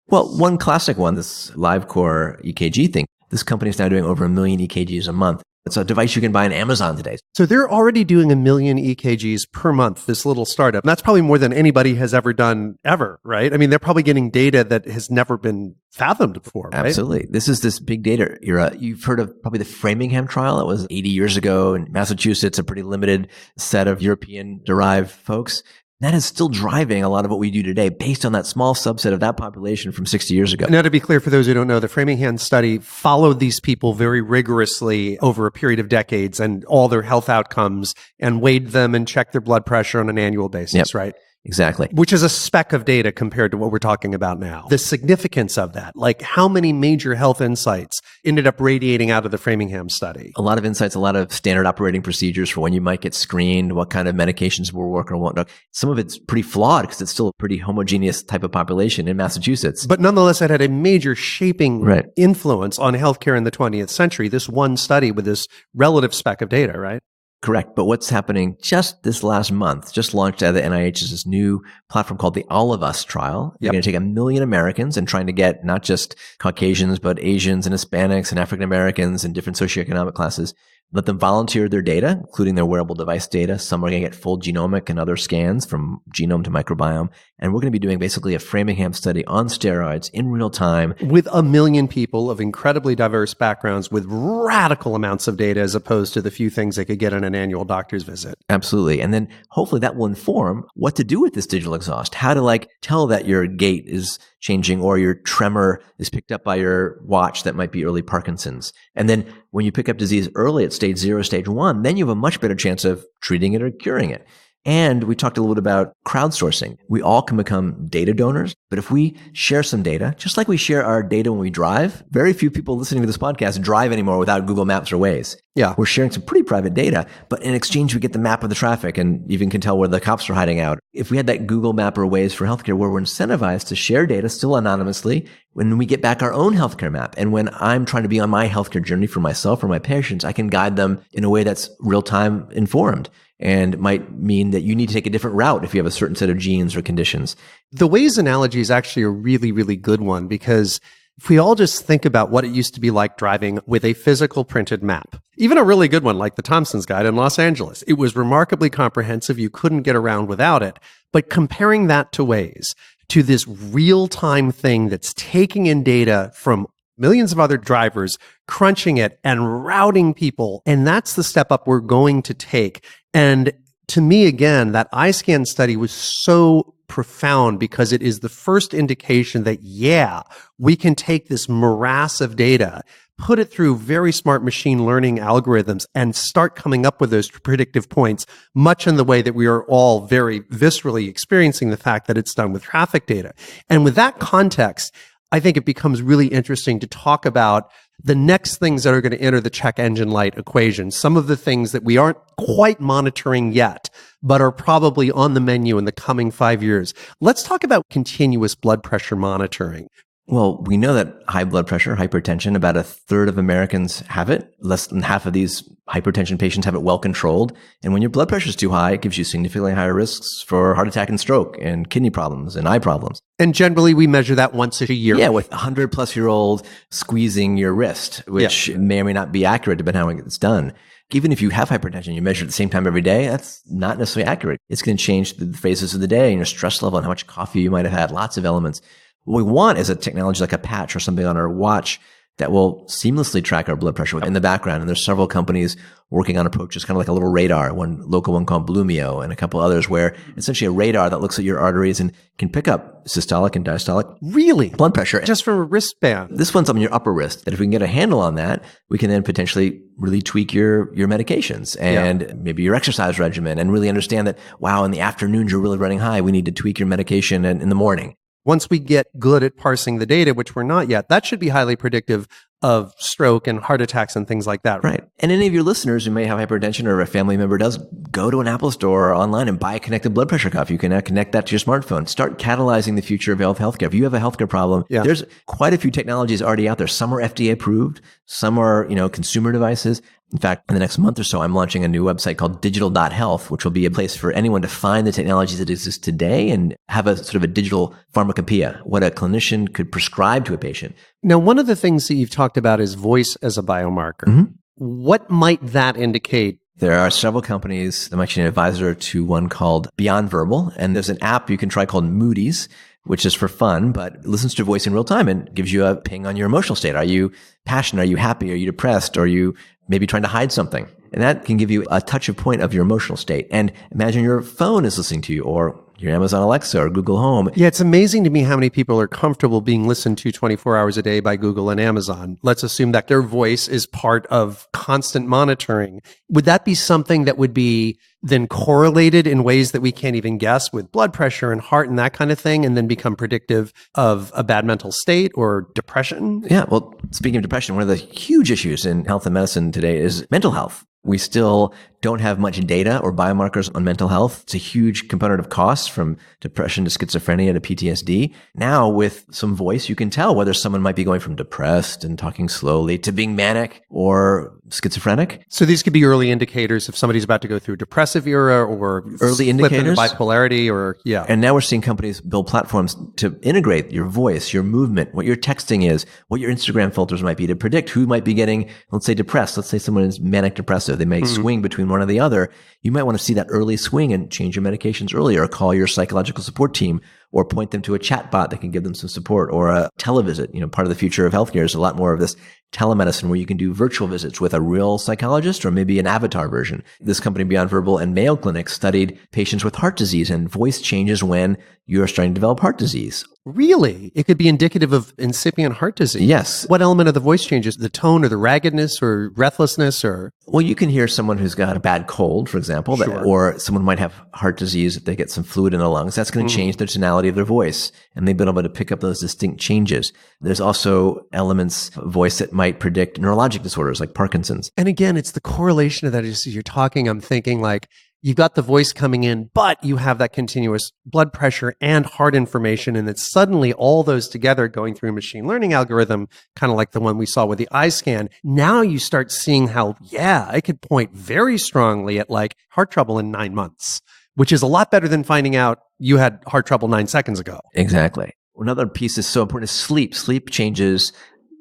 Well, one classic one, this LiveCore EKG thing, this company is now doing over 1 million EKGs a month. It's a device you can buy on Amazon today. So they're already doing 1 million EKGs per month, this little startup. And that's probably more than anybody has ever done ever, right? I mean, they're probably getting data that has never been fathomed before, right? Absolutely. This is this big data era. You've heard of probably the Framingham Trial. It was 80 years ago in Massachusetts, a pretty limited set of European-derived folks. That is still driving a lot of what we do today based on that small subset of that population from 60 years ago. Now, to be clear, for those who don't know, the Framingham study followed these people very rigorously over a period of decades and all their health outcomes and weighed them and checked their blood pressure on an annual basis, right? Exactly. Which is a speck of data compared to what we're talking about now. The significance of that, like how many major health insights ended up radiating out of the Framingham study? A lot of insights, a lot of standard operating procedures for when you might get screened, what kind of medications will work or whatnot. Some of it's pretty flawed because it's still a pretty homogeneous type of population in Massachusetts. But nonetheless, it had a major shaping influence on healthcare in the 20th century, this one study with this relative speck of data, right? Correct. But what's happening just this last month, just launched out of the NIH, is this new platform called the All of Us trial. They're going to take 1 million Americans and trying to get not just Caucasians, but Asians and Hispanics and African Americans and different socioeconomic classes. Let them volunteer their data, including their wearable device data. Some are going to get full genomic and other scans from genome to microbiome. And we're going to be doing basically a Framingham study on steroids in real time. With 1 million people of incredibly diverse backgrounds with radical amounts of data as opposed to the few things they could get in an annual doctor's visit. Absolutely. And then hopefully that will inform what to do with this digital exhaust. How to tell that your gait is changing or your tremor is picked up by your watch that might be early Parkinson's. And then when you pick up disease early at stage 0, stage 1, then you have a much better chance of treating it or curing it. And we talked a little bit about crowdsourcing. We all can become data donors, but if we share some data, just like we share our data when we drive, very few people listening to this podcast drive anymore without Google Maps or Waze. Yeah. We're sharing some pretty private data, but in exchange, we get the map of the traffic and even can tell where the cops are hiding out. If we had that Google Map or Waze for healthcare where we're incentivized to share data still anonymously, when we get back our own healthcare map, and when I'm trying to be on my healthcare journey for myself or my patients, I can guide them in a way that's real-time informed. And might mean that you need to take a different route if you have a certain set of genes or conditions. The Waze analogy is actually a really, really good one because if we all just think about what it used to be like driving with a physical printed map, even a really good one like the Thompson's Guide in Los Angeles, it was remarkably comprehensive. You couldn't get around without it. But comparing that to Waze, to this real-time thing that's taking in data from millions of other drivers, crunching it and routing people. And that's the step up we're going to take. And to me, again, that eye scan study was so profound because it is the first indication that, yeah, we can take this morass of data, put it through very smart machine learning algorithms, and start coming up with those predictive points, much in the way that we are all very viscerally experiencing the fact that it's done with traffic data. And with that context, I think it becomes really interesting to talk about the next things that are going to enter the check engine light equation, some of the things that we aren't quite monitoring yet, but are probably on the menu in the coming 5 years. Let's talk about continuous blood pressure monitoring. Well, we know that high blood pressure, hypertension, about a third of Americans have it. Less than half of these hypertension patients have it well controlled. And when your blood pressure is too high, it gives you significantly higher risks for heart attack and stroke and kidney problems and eye problems. And generally, we measure that once a year. Yeah, with a 100-plus-year-old squeezing your wrist, which may or may not be accurate depending on how it's done. Even if you have hypertension, you measure at the same time every day, that's not necessarily accurate. It's going to change the phases of the day and your stress level and how much coffee you might have had, lots of elements. What we want is a technology like a patch or something on our watch that will seamlessly track our blood pressure in the background. And there's several companies working on approaches, kind of like a little radar, one local one called Blumio and a couple others, where essentially a radar that looks at your arteries and can pick up systolic and diastolic blood pressure. Just from a wristband. This one's on your upper wrist. That if we can get a handle on that, we can then potentially really tweak your medications and maybe your exercise regimen and really understand that, wow, in the afternoons you're really running high. We need to tweak your medication in the morning. Once we get good at parsing the data, which we're not yet, that should be highly predictive of stroke and heart attacks and things like that. Right. And any of your listeners who may have hypertension or a family member does, go to an Apple store or online and buy a connected blood pressure cuff. You can connect that to your smartphone. Start catalyzing the future of healthcare. If you have a healthcare problem, there's quite a few technologies already out there. Some are FDA approved. Some are, consumer devices. In fact, in the next month or so, I'm launching a new website called digital.health, which will be a place for anyone to find the technologies that exist today and have a sort of a digital pharmacopoeia, what a clinician could prescribe to a patient. Now, one of the things that you've talked about is voice as a biomarker. Mm-hmm. What might that indicate? There are several companies. I'm actually an advisor to one called Beyond Verbal, and there's an app you can try called Moody's, which is for fun, but listens to your voice in real time and gives you a ping on your emotional state. Are you passionate? Are you happy? Are you depressed? Are you maybe trying to hide something? And that can give you a touch of point of your emotional state. And imagine your phone is listening to you, or your Amazon Alexa or Google Home. Yeah, it's amazing to me how many people are comfortable being listened to 24 hours a day by Google and Amazon. Let's assume that their voice is part of constant monitoring. Would that be something that would be then correlated in ways that we can't even guess with blood pressure and heart and that kind of thing, and then become predictive of a bad mental state or depression? Yeah, well, speaking of depression, one of the huge issues in health and medicine today is mental health. We still don't have much data or biomarkers on mental health. It's a huge component of costs, from depression to schizophrenia to PTSD. Now, with some voice, you can tell whether someone might be going from depressed and talking slowly to being manic or schizophrenic. So these could be early indicators if somebody's about to go through a depressive era or early indicators, bipolarity, or And now we're seeing companies build platforms to integrate your voice, your movement, what your texting is, what your Instagram filters might be, to predict who might be getting, let's say, depressed. Let's say someone is manic depressive. They may swing between one or the other. You might want to see that early swing and change your medications earlier, or call your psychological support team, or point them to a chat bot that can give them some support, or a televisit. Part of the future of healthcare is a lot more of this telemedicine, where you can do virtual visits with a real psychologist or maybe an avatar version. This company, Beyond Verbal and Mayo Clinic, studied patients with heart disease and voice changes when you're starting to develop heart disease. Really? It could be indicative of incipient heart disease? Yes. What element of the voice changes? The tone or the raggedness or breathlessness? Or Well, you can hear someone who's got a bad cold, for example, or someone might have heart disease if they get some fluid in their lungs. That's going to change the tonality of their voice, and they've been able to pick up those distinct changes. There's also elements of voice that might predict neurologic disorders like Parkinson's. And again, it's the correlation of that. As you're talking, I'm thinking like, you've got the voice coming in, but you have that continuous blood pressure and heart information. And it's suddenly all those together going through a machine learning algorithm, kind of like the one we saw with the eye scan. Now you start seeing how, I could point very strongly at like heart trouble in 9 months, which is a lot better than finding out you had heart trouble 9 seconds ago. Exactly. Another piece that's so important is sleep. Sleep changes.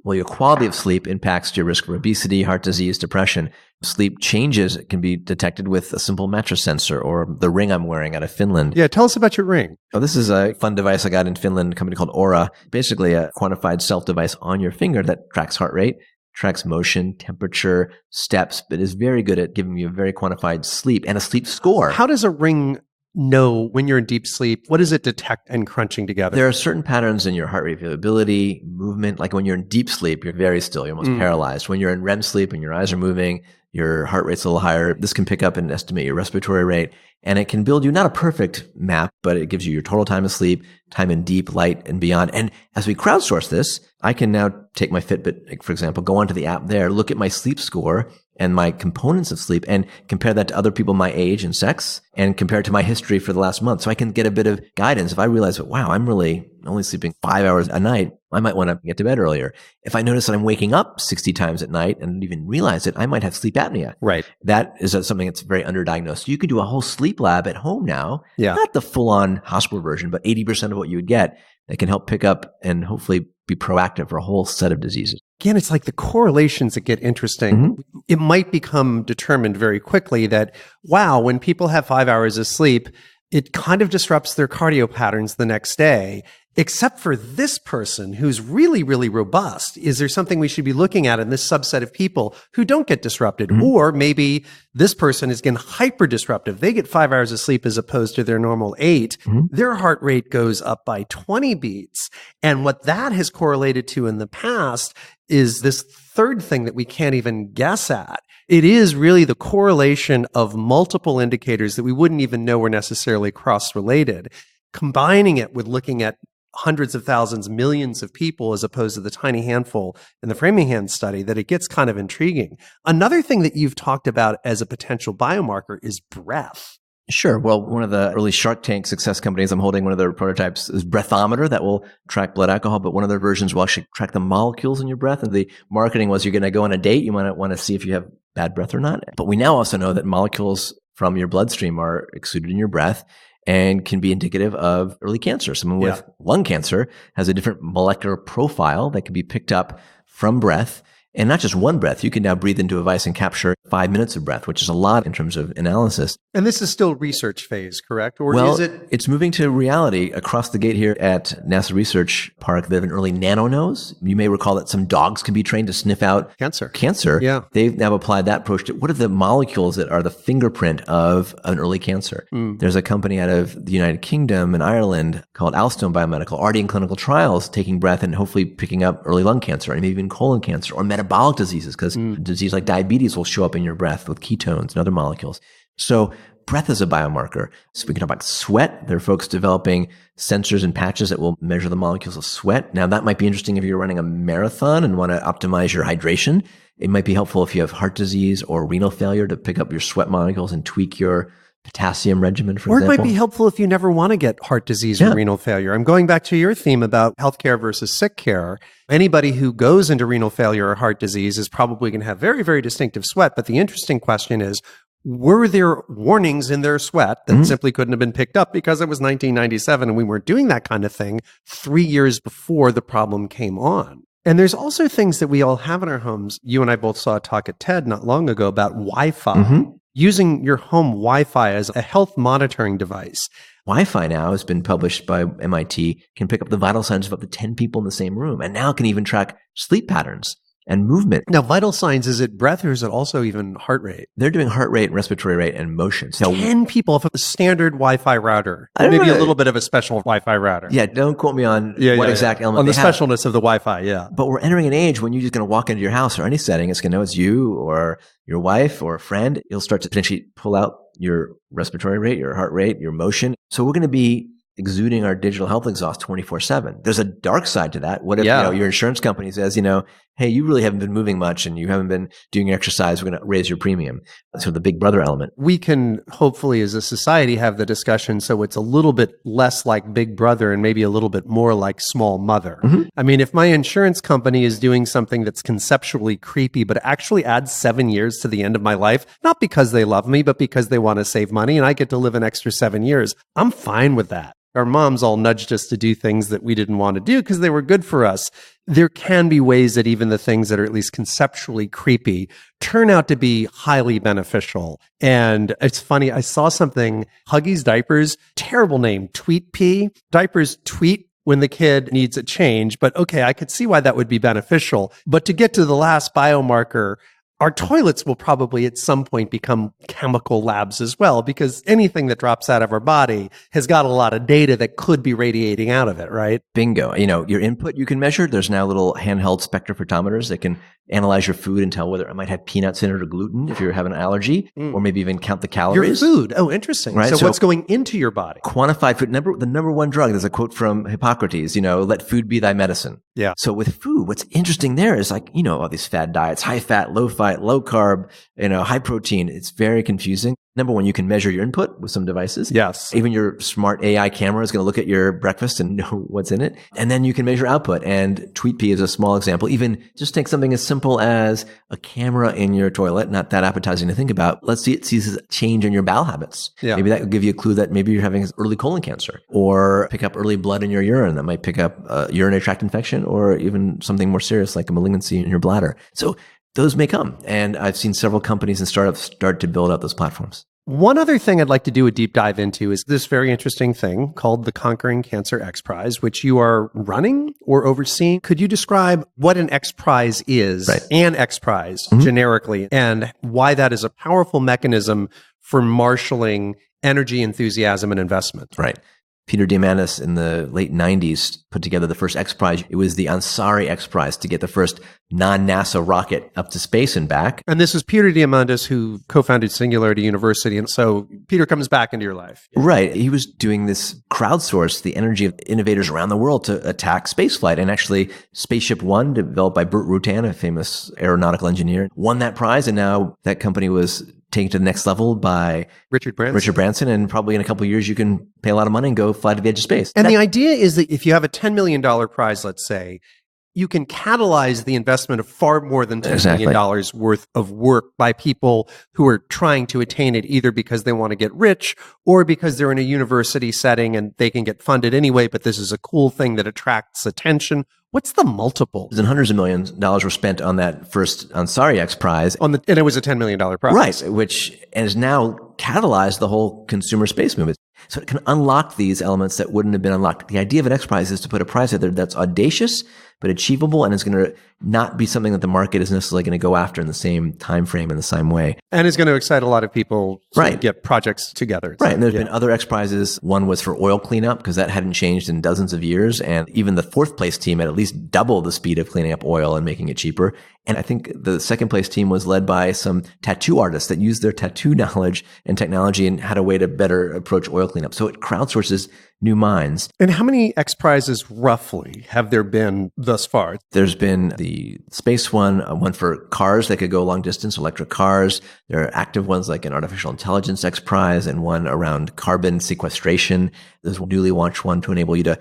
Well, your quality of sleep impacts your risk for obesity, heart disease, depression. Sleep changes can be detected with a simple mattress sensor, or the ring I'm wearing out of Finland. Yeah, tell us about your ring. Oh, this is a fun device I got in Finland, a company called Aura. Basically a quantified self device on your finger that tracks heart rate, tracks motion, temperature, steps, but is very good at giving you a very quantified sleep and a sleep score. How does a ring know when you're in deep sleep? What does it detect and crunching together? There are certain patterns in your heart rate variability, movement. Like when you're in deep sleep, you're very still. You're almost paralyzed. When you're in REM sleep and your eyes are moving, your heart rate's a little higher. This can pick up and estimate your respiratory rate. And it can build you not a perfect map, but it gives you your total time of sleep, time in deep, light, and beyond. And as we crowdsource this, I can now take my Fitbit, for example, go onto the app there, look at my sleep score and my components of sleep and compare that to other people my age and sex and compare it to my history for the last month. So I can get a bit of guidance. If I realize that, wow, I'm really only sleeping 5 hours a night, I might want to get to bed earlier. If I notice that I'm waking up 60 times at night and even realize it, I might have sleep apnea. Right. That is something that's very underdiagnosed. So you could do a whole sleep lab at home now. Yeah. Not the full-on hospital version, but 80% of what you would get that can help pick up and hopefully be proactive for a whole set of diseases. Again, it's like the correlations that get interesting. It might become determined very quickly that, wow, when people have 5 hours of sleep, it kind of disrupts their cardio patterns the next day. Except for this person who's really, really robust. Is there something we should be looking at in this subset of people who don't get disrupted? Or maybe this person is getting hyper disruptive. They get 5 hours of sleep as opposed to their normal 8. Their heart rate goes up by 20 beats. And what that has correlated to in the past is this third thing that we can't even guess at. It is really the correlation of multiple indicators that we wouldn't even know were necessarily cross-related. Combining it with looking at hundreds of thousands, millions of people, as opposed to the tiny handful in the Framingham study, that it gets kind of intriguing. Another thing that you've talked about as a potential biomarker is breath. Sure. Well, one of the early Shark Tank success companies, I'm holding one of their prototypes, is Breathometer that will track blood alcohol, but one of their versions will actually track the molecules in your breath. And the marketing was you're going to go on a date, you might want to see if you have bad breath or not. But we now also know that molecules from your bloodstream are exuded in your breath and can be indicative of early cancer. Someone with lung cancer has a different molecular profile that can be picked up from breath. And not just one breath. You can now breathe into a device and capture 5 minutes of breath, which is a lot in terms of analysis. And this is still research phase, correct? Or well, is it? It's moving to reality. Across the gate here at NASA Research Park, they have an early nano nose. You may recall that some dogs can be trained to sniff out cancer. Yeah. They've now applied that approach to what are the molecules that are the fingerprint of an early cancer. There's a company out of the United Kingdom and Ireland called Alstone Biomedical, already in clinical trials, taking breath and hopefully picking up early lung cancer and maybe even colon cancer or metabolic diseases, because disease like diabetes will show up in your breath with ketones and other molecules. So breath is a biomarker. So we can talk about sweat. There are folks developing sensors and patches that will measure the molecules of sweat. Now, that might be interesting if you're running a marathon and want to optimize your hydration. It might be helpful if you have heart disease or renal failure to pick up your sweat molecules and tweak your potassium regimen, for example. Or it might be helpful if you never want to get heart disease or renal failure. I'm going back to your theme about healthcare versus sick care. Anybody who goes into renal failure or heart disease is probably going to have very, very distinctive sweat. But the interesting question is, were there warnings in their sweat that simply couldn't have been picked up because it was 1997 and we weren't doing that kind of thing 3 years before the problem came on? And there's also things that we all have in our homes. You and I both saw a talk at TED not long ago about Wi-Fi. Using your home Wi-Fi as a health monitoring device. Wi-Fi now has been published by MIT, can pick up the vital signs of up to 10 people in the same room, and now can even track sleep patterns and movement. Now, vital signs, is it breath or is it also even heart rate? They're doing heart rate, respiratory rate, and motion. So 10 people off of a standard Wi-Fi router. Maybe a little bit of a special Wi-Fi router. Yeah, don't quote me on what exact element on the they have. specialness of the Wi-Fi, yeah. But we're entering an age when you're just going to walk into your house or any setting, it's going to know it's you or your wife or a friend. You'll start to potentially pull out your respiratory rate, your heart rate, your motion. So we're going to be exuding our digital health exhaust 24/7. There's a dark side to that. What if your insurance company says, hey, you really haven't been moving much and you haven't been doing exercise, we're going to raise your premium. So the big brother element. We can hopefully as a society have the discussion so it's a little bit less like big brother and maybe a little bit more like small mother. I mean, if my insurance company is doing something that's conceptually creepy, but actually adds 7 years to the end of my life, not because they love me, but because they want to save money and I get to live an extra 7 years, I'm fine with that. Our moms all nudged us to do things that we didn't want to do because they were good for us. There can be ways that even the things that are at least conceptually creepy turn out to be highly beneficial. And it's funny, I saw something, Huggies diapers, terrible name, Tweet Pee. Diapers tweet when the kid needs a change. But okay, I could see why that would be beneficial. But to get to the last biomarker, our toilets will probably at some point become chemical labs as well, because anything that drops out of our body has got a lot of data that could be radiating out of it, right? Bingo. Your input you can measure. There's now little handheld spectrophotometers that can analyze your food and tell whether it might have peanuts in it or gluten if you have an allergy, or maybe even count the calories. Your food. Oh, interesting. Right? So what's going into your body? Quantified food. The number one drug, there's a quote from Hippocrates, let food be thy medicine. Yeah. So with food, what's interesting there is all these fad diets, high fat, low carb, high protein. It's very confusing. Number one, you can measure your input with some devices. Yes. Even your smart AI camera is going to look at your breakfast and know what's in it. And then you can measure output. And TweetPea is a small example. Even just take something as simple as a camera in your toilet, not that appetizing to think about. Let's see it sees a change in your bowel habits. Yeah. Maybe that will give you a clue that maybe you're having early colon cancer, or pick up early blood in your urine that might pick up a urinary tract infection, or even something more serious like a malignancy in your bladder. So those may come. And I've seen several companies and startups start to build out those platforms. One other thing I'd like to do a deep dive into is this very interesting thing called the Conquering Cancer Xprize, which you are running or overseeing. Could you describe what an Xprize is, Right. and Xprize generically, and why that is a powerful mechanism for marshaling energy, enthusiasm, and investment? Right. Peter Diamandis in the late 90s put together the first Xprize. It was the Ansari Xprize to get the first non-NASA rocket up to space and back. And this is Peter Diamandis, who co-founded Singularity University. And so Peter comes back into your life. Right. He was doing this crowdsource, the energy of innovators around the world to attack spaceflight. And actually, Spaceship One, developed by Burt Rutan, a famous aeronautical engineer, won that prize. And now that company was taken to the next level by Richard Branson. And probably in a couple of years, you can pay a lot of money and go fly to the edge of space. And the idea is that if you have a $10 million prize, let's say, you can catalyze the investment of far more than $10 million worth of work by people who are trying to attain it, either because they want to get rich or because they're in a university setting and they can get funded anyway, but this is a cool thing that attracts attention. What's the multiple? And hundreds of millions of dollars were spent on that first Ansari Xprize. And it was a $10 million prize. Right, which has now catalyzed the whole consumer space movement. So it can unlock these elements that wouldn't have been unlocked. The idea of an Xprize is to put a prize out there that's audacious, but achievable, and it's going to not be something that the market is necessarily going to go after in the same time frame in the same way. And it's going to excite a lot of people to Right. get projects together. Right. And there's been other X Prizes. One was for oil cleanup because that hadn't changed in dozens of years. And even the fourth place team had at least double the speed of cleaning up oil and making it cheaper. And I think the second place team was led by some tattoo artists that used their tattoo knowledge and technology and had a way to better approach oil cleanup. So it crowdsources new minds. And how many X Prizes roughly have there been thus far? There's been the space one for cars that could go long distance, electric cars. There are active ones like an artificial intelligence X Prize and one around carbon sequestration. There's a newly launched one to enable you to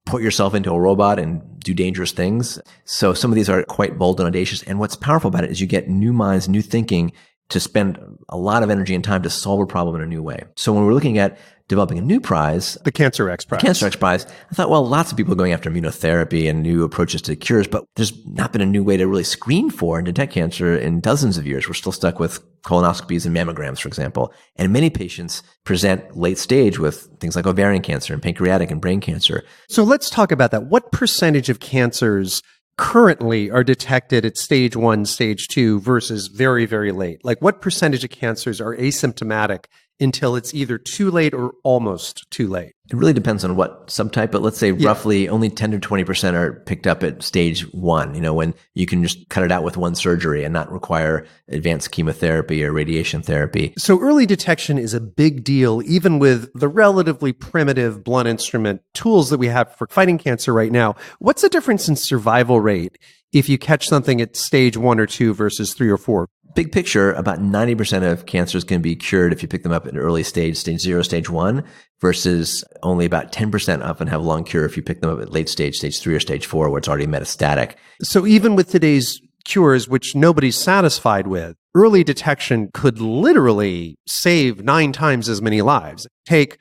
put yourself into a robot and do dangerous things. So some of these are quite bold and audacious. And what's powerful about it is you get new minds, new thinking to spend a lot of energy and time to solve a problem in a new way. So when we're looking at developing a new prize, The Cancer X Prize. Cancer X Prize, I thought, well, lots of people are going after immunotherapy and new approaches to cures, but there's not been a new way to really screen for and detect cancer in dozens of years. We're still stuck with colonoscopies and mammograms, for example. And many patients present late stage with things like ovarian cancer and pancreatic and brain cancer. So let's talk about that. What percentage of cancers currently are detected at stage 1, stage 2 versus very, very late? Like what percentage of cancers are asymptomatic until it's either too late or almost too late? It really depends on what subtype, but let's say roughly only 10 to 20% are picked up at stage 1, when you can just cut it out with one surgery and not require advanced chemotherapy or radiation therapy. So early detection is a big deal, even with the relatively primitive blunt instrument tools that we have for fighting cancer right now. What's the difference in survival rate if you catch something at stage 1 or 2 versus 3 or 4? Big picture, about 90% of cancers can be cured if you pick them up at an early stage 0, stage 1, versus only about 10% often have long cure if you pick them up at late stage 3 or stage 4, where it's already metastatic. So even with today's cures, which nobody's satisfied with, early detection could literally save 9 times as many lives. Take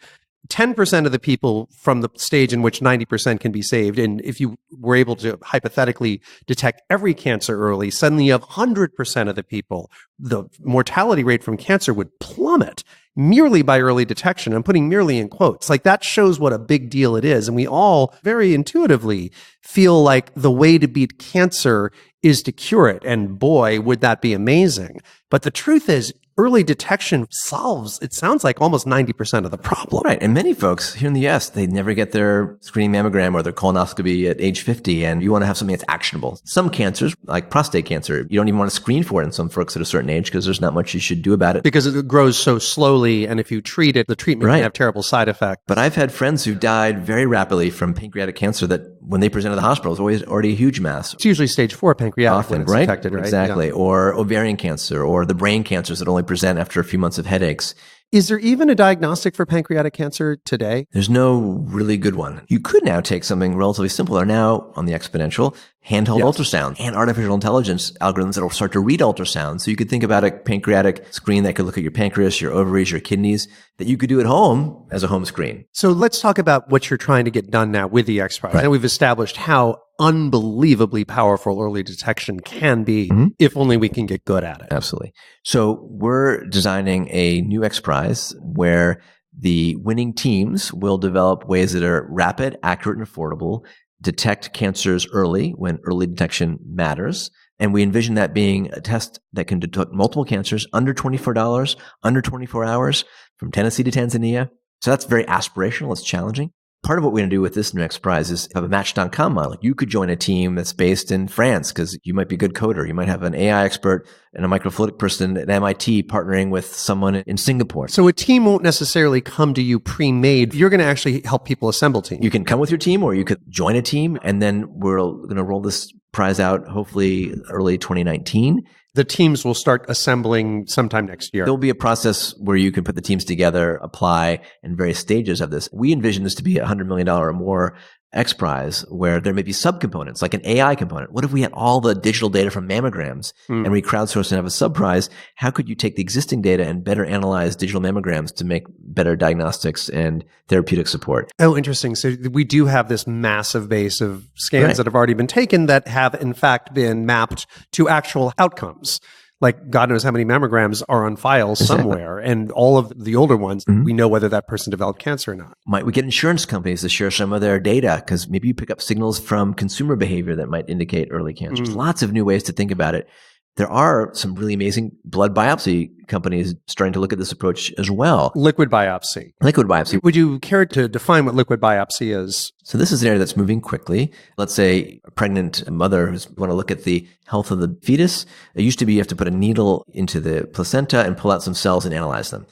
10% of the people from the stage in which 90% can be saved. And if you were able to hypothetically detect every cancer early, suddenly you have 100% of the people. The mortality rate from cancer would plummet. merely by early detection. I'm putting merely in quotes. Like that shows what a big deal it is. And we all very intuitively feel like the way to beat cancer is to cure it. And boy, would that be amazing. But the truth is, early detection solves, it sounds like, almost 90% of the problem. Right. And many folks here in the US, they never get their screening mammogram or their colonoscopy at age 50. And you want to have something that's actionable. Some cancers, like prostate cancer, you don't even want to screen for it in some folks at a certain age because there's not much you should do about it. Because it grows so slowly. And if you treat it, the treatment can have terrible side effects. But I've had friends who died very rapidly from pancreatic cancer that when they presented to the hospital, it was already a huge mass. It's usually stage 4 pancreatic often, when it's right? detected, right? Exactly. Yeah. Or ovarian cancer or the brain cancers that only present after a few months of headaches. Is there even a diagnostic for pancreatic cancer today? There's no really good one. You could now take something relatively simple. They're now on the Exponential handheld ultrasound and artificial intelligence algorithms that will start to read ultrasound. So you could think about a pancreatic screen that could look at your pancreas, your ovaries, your kidneys that you could do at home as a home screen. So let's talk about what you're trying to get done now with the Xprize. Right. And we've established how unbelievably powerful early detection can be if only we can get good at it. Absolutely. So we're designing a new Xprize where the winning teams will develop ways that are rapid, accurate, and affordable, detect cancers early when early detection matters. And we envision that being a test that can detect multiple cancers under $24, under 24 hours, from Tennessee to Tanzania. So that's very aspirational. It's challenging. Part of what we're going to do with this new Xprize is have a Match.com model. You could join a team that's based in France because you might be a good coder. You might have an AI expert and a microfluidic person at MIT partnering with someone in Singapore. So a team won't necessarily come to you pre-made. You're going to actually help people assemble teams. You can come with your team or you could join a team, and then we're going to roll this prize out hopefully early 2019. The teams will start assembling sometime next year. There'll be a process where you can put the teams together, apply in various stages of this. We envision this to be a $100 million or more Xprize where there may be subcomponents, like an AI component. What if we had all the digital data from mammograms and we crowdsource and have a subprize? How could you take the existing data and better analyze digital mammograms to make better diagnostics and therapeutic support? Oh, interesting. So we do have this massive base of scans that have already been taken that have in fact been mapped to actual outcomes. Like God knows how many mammograms are on file somewhere. And all of the older ones, we know whether that person developed cancer or not. Might we get insurance companies to share some of their data? Because maybe you pick up signals from consumer behavior that might indicate early cancers. Lots of new ways to think about it. There are some really amazing blood biopsy companies starting to look at this approach as well. Liquid biopsy. Liquid biopsy. Would you care to define what liquid biopsy is? So this is an area that's moving quickly. Let's say a pregnant mother who's want to look at the health of the fetus. It used to be you have to put a needle into the placenta and pull out some cells and analyze them.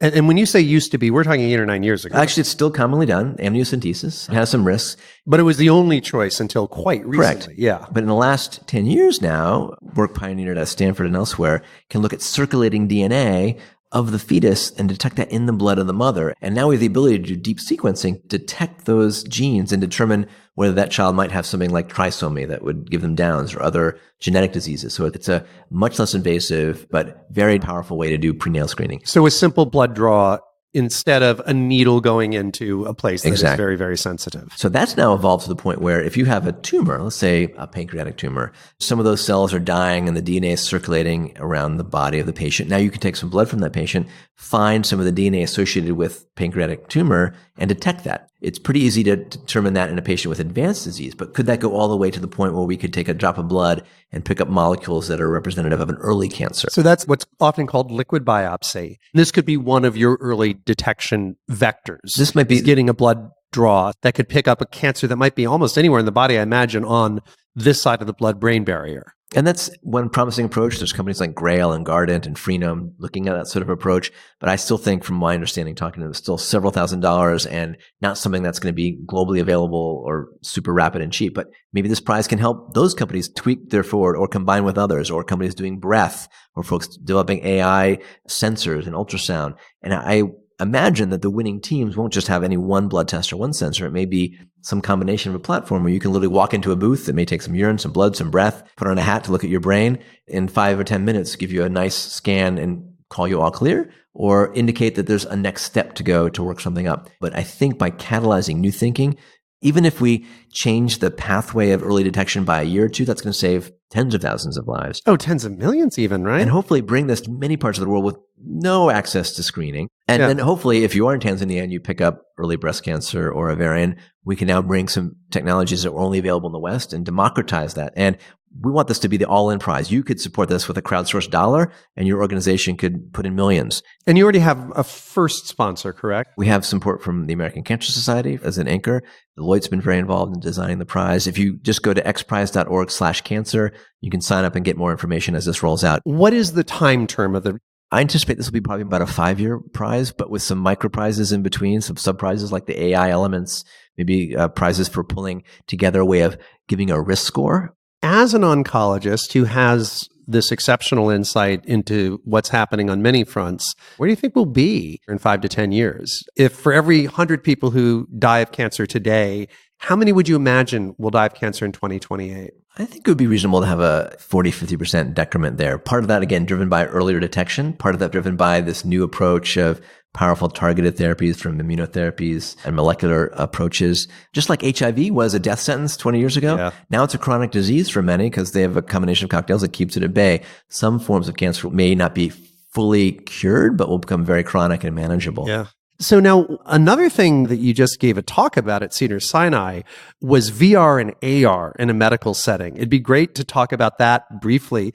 And when you say used to be, we're talking 8 or 9 years ago. Actually, it's still commonly done. Amniocentesis has some risks. But it was the only choice until quite recently. Correct. Yeah. But in the last 10 years now, work pioneered at Stanford and elsewhere can look at circulating DNA of the fetus and detect that in the blood of the mother. And now we have the ability to do deep sequencing, detect those genes and determine whether that child might have something like trisomy that would give them Downs or other genetic diseases. So it's a much less invasive, but very powerful way to do prenatal screening. So a simple blood draw instead of a needle going into a place that is very, very sensitive. So that's now evolved to the point where if you have a tumor, let's say a pancreatic tumor, some of those cells are dying and the DNA is circulating around the body of the patient. Now you can take some blood from that patient, find some of the DNA associated with pancreatic tumor and detect that. It's pretty easy to determine that in a patient with advanced disease, but could that go all the way to the point where we could take a drop of blood and pick up molecules that are representative of an early cancer? So that's what's often called liquid biopsy. This could be one of your early detection vectors. This might be getting a blood draw that could pick up a cancer that might be almost anywhere in the body, I imagine, on this side of the blood-brain barrier. And that's one promising approach. There's companies like Grail and Guardant and Freenome looking at that sort of approach. But I still think, from my understanding, talking to them, it's still several $1,000s and not something that's going to be globally available or super rapid and cheap. But maybe this prize can help those companies tweak their forward or combine with others, or companies doing breath, or folks developing AI sensors and ultrasound. And I imagine that the winning teams won't just have any one blood test or one sensor. It may be some combination of a platform where you can literally walk into a booth that may take some urine, some blood, some breath, put on a hat to look at your brain, in 5 or 10 minutes give you a nice scan and call you all clear, or indicate that there's a next step to go to work something up. But I think by catalyzing new thinking, Even if we change the pathway of early detection by a year or two, that's going to save tens of thousands of lives. Oh, tens of millions even, right? And hopefully bring this to many parts of the world with no access to screening. And then hopefully if you are in Tanzania and you pick up early breast cancer or ovarian, we can now bring some technologies that were only available in the West and democratize that. And we want this to be the all-in prize. You could support this with a crowdsourced dollar and your organization could put in millions. And you already have a first sponsor, correct? We have support from the American Cancer Society as an anchor. Deloitte's been very involved in designing the prize. If you just go to xprize.org/cancer, you can sign up and get more information as this rolls out. What is the time term of the... I anticipate this will be probably about a 5-year prize, but with some micro prizes in between, some sub prizes like the AI elements, maybe prizes for pulling together a way of giving a risk score. As an oncologist who has this exceptional insight into what's happening on many fronts, where do you think we'll be in 5 to 10 years? If for every 100 people who die of cancer today, how many would you imagine will die of cancer in 2028? I think it would be reasonable to have a 40-50% decrement there. Part of that, again, driven by earlier detection. Part of that driven by this new approach of powerful targeted therapies from immunotherapies and molecular approaches. Just like HIV was a death sentence 20 years ago, now it's a chronic disease for many because they have a combination of cocktails that keeps it at bay. Some forms of cancer may not be fully cured, but will become very chronic and manageable. Yeah. So now another thing that you just gave a talk about at Cedars-Sinai was VR and AR in a medical setting. It'd be great to talk about that briefly.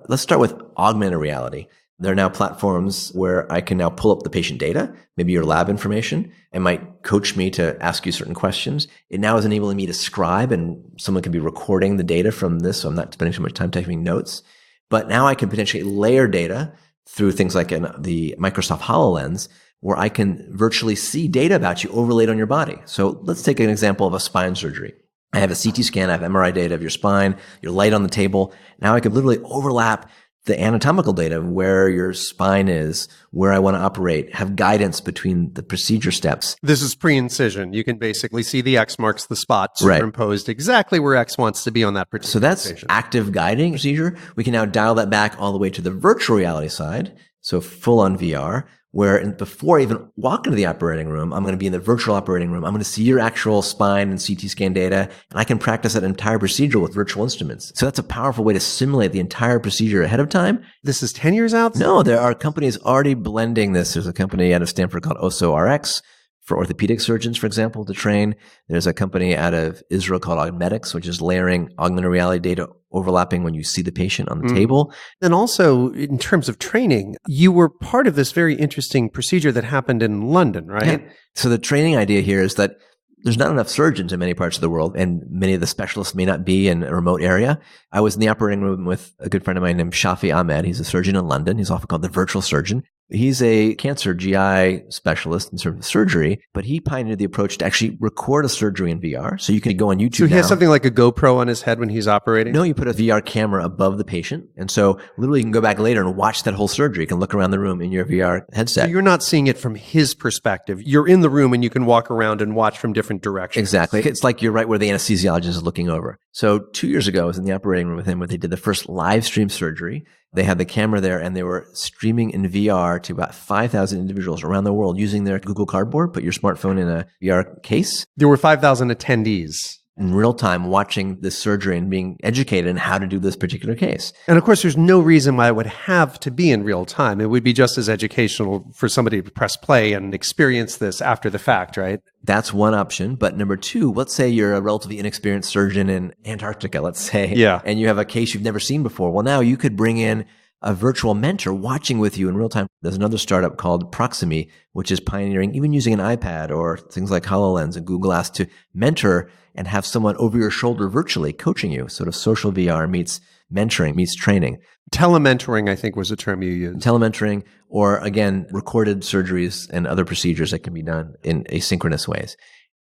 Let's start with augmented reality. There are now platforms where I can now pull up the patient data, maybe your lab information, and might coach me to ask you certain questions. It now is enabling me to scribe, and someone can be recording the data from this, so I'm not spending too much time taking notes. But now I can potentially layer data through things like the Microsoft HoloLens, where I can virtually see data about you overlaid on your body. So let's take an example of a spine surgery. I have a CT scan, I have MRI data of your spine, your light on the table. Now I can literally overlap the anatomical data of where your spine is, where I want to operate, have guidance between the procedure steps. This is pre-incision. You can basically see the X marks the spot superimposed exactly where X wants to be on that particular So that's patient. Active guiding procedure. We can now dial that back all the way to the virtual reality side, so full on VR, where before I even walk into the operating room, I'm going to be in the virtual operating room. I'm going to see your actual spine and CT scan data, and I can practice that entire procedure with virtual instruments. So that's a powerful way to simulate the entire procedure ahead of time. This is 10 years out? No, there are companies already blending this. There's a company out of Stanford called OSORX for orthopedic surgeons, for example, to train. There's a company out of Israel called Augmented, which is layering augmented reality data overlapping when you see the patient on the table. And also, in terms of training, you were part of this very interesting procedure that happened in London, right? Yeah. So the training idea here is that there's not enough surgeons in many parts of the world, and many of the specialists may not be in a remote area. I was in the operating room with a good friend of mine named Shafi Ahmed. He's a surgeon in London. He's often called the virtual surgeon. He's a cancer GI specialist in sort of surgery, but he pioneered the approach to actually record a surgery in VR. So you can go on YouTube. So he has something like a GoPro on his head when he's operating? No, you put a VR camera above the patient. And so literally you can go back later and watch that whole surgery. You can look around the room in your VR headset. So you're not seeing it from his perspective. You're in the room and you can walk around and watch from different directions. Exactly. It's like you're right where the anesthesiologist is looking over. So 2 years ago, I was in the operating room with him where they did the first live stream surgery. They had the camera there and they were streaming in VR to about 5,000 individuals around the world using their Google Cardboard. Put your smartphone in a VR case. There were 5,000 attendees. In real time watching this surgery and being educated on how to do this particular case. And of course, there's no reason why it would have to be in real time. It would be just as educational for somebody to press play and experience this after the fact, right? That's one option. But number two, let's say you're a relatively inexperienced surgeon in Antarctica, let's say, and you have a case you've never seen before. Well, now you could bring in a virtual mentor watching with you in real time. There's another startup called Proximy, which is pioneering, even using an iPad or things like HoloLens and Google Glass to mentor and have someone over your shoulder virtually coaching you. Sort of social VR meets mentoring, meets training. Telementoring, I think, was a term you used. Telementoring, or again, recorded surgeries and other procedures that can be done in asynchronous ways.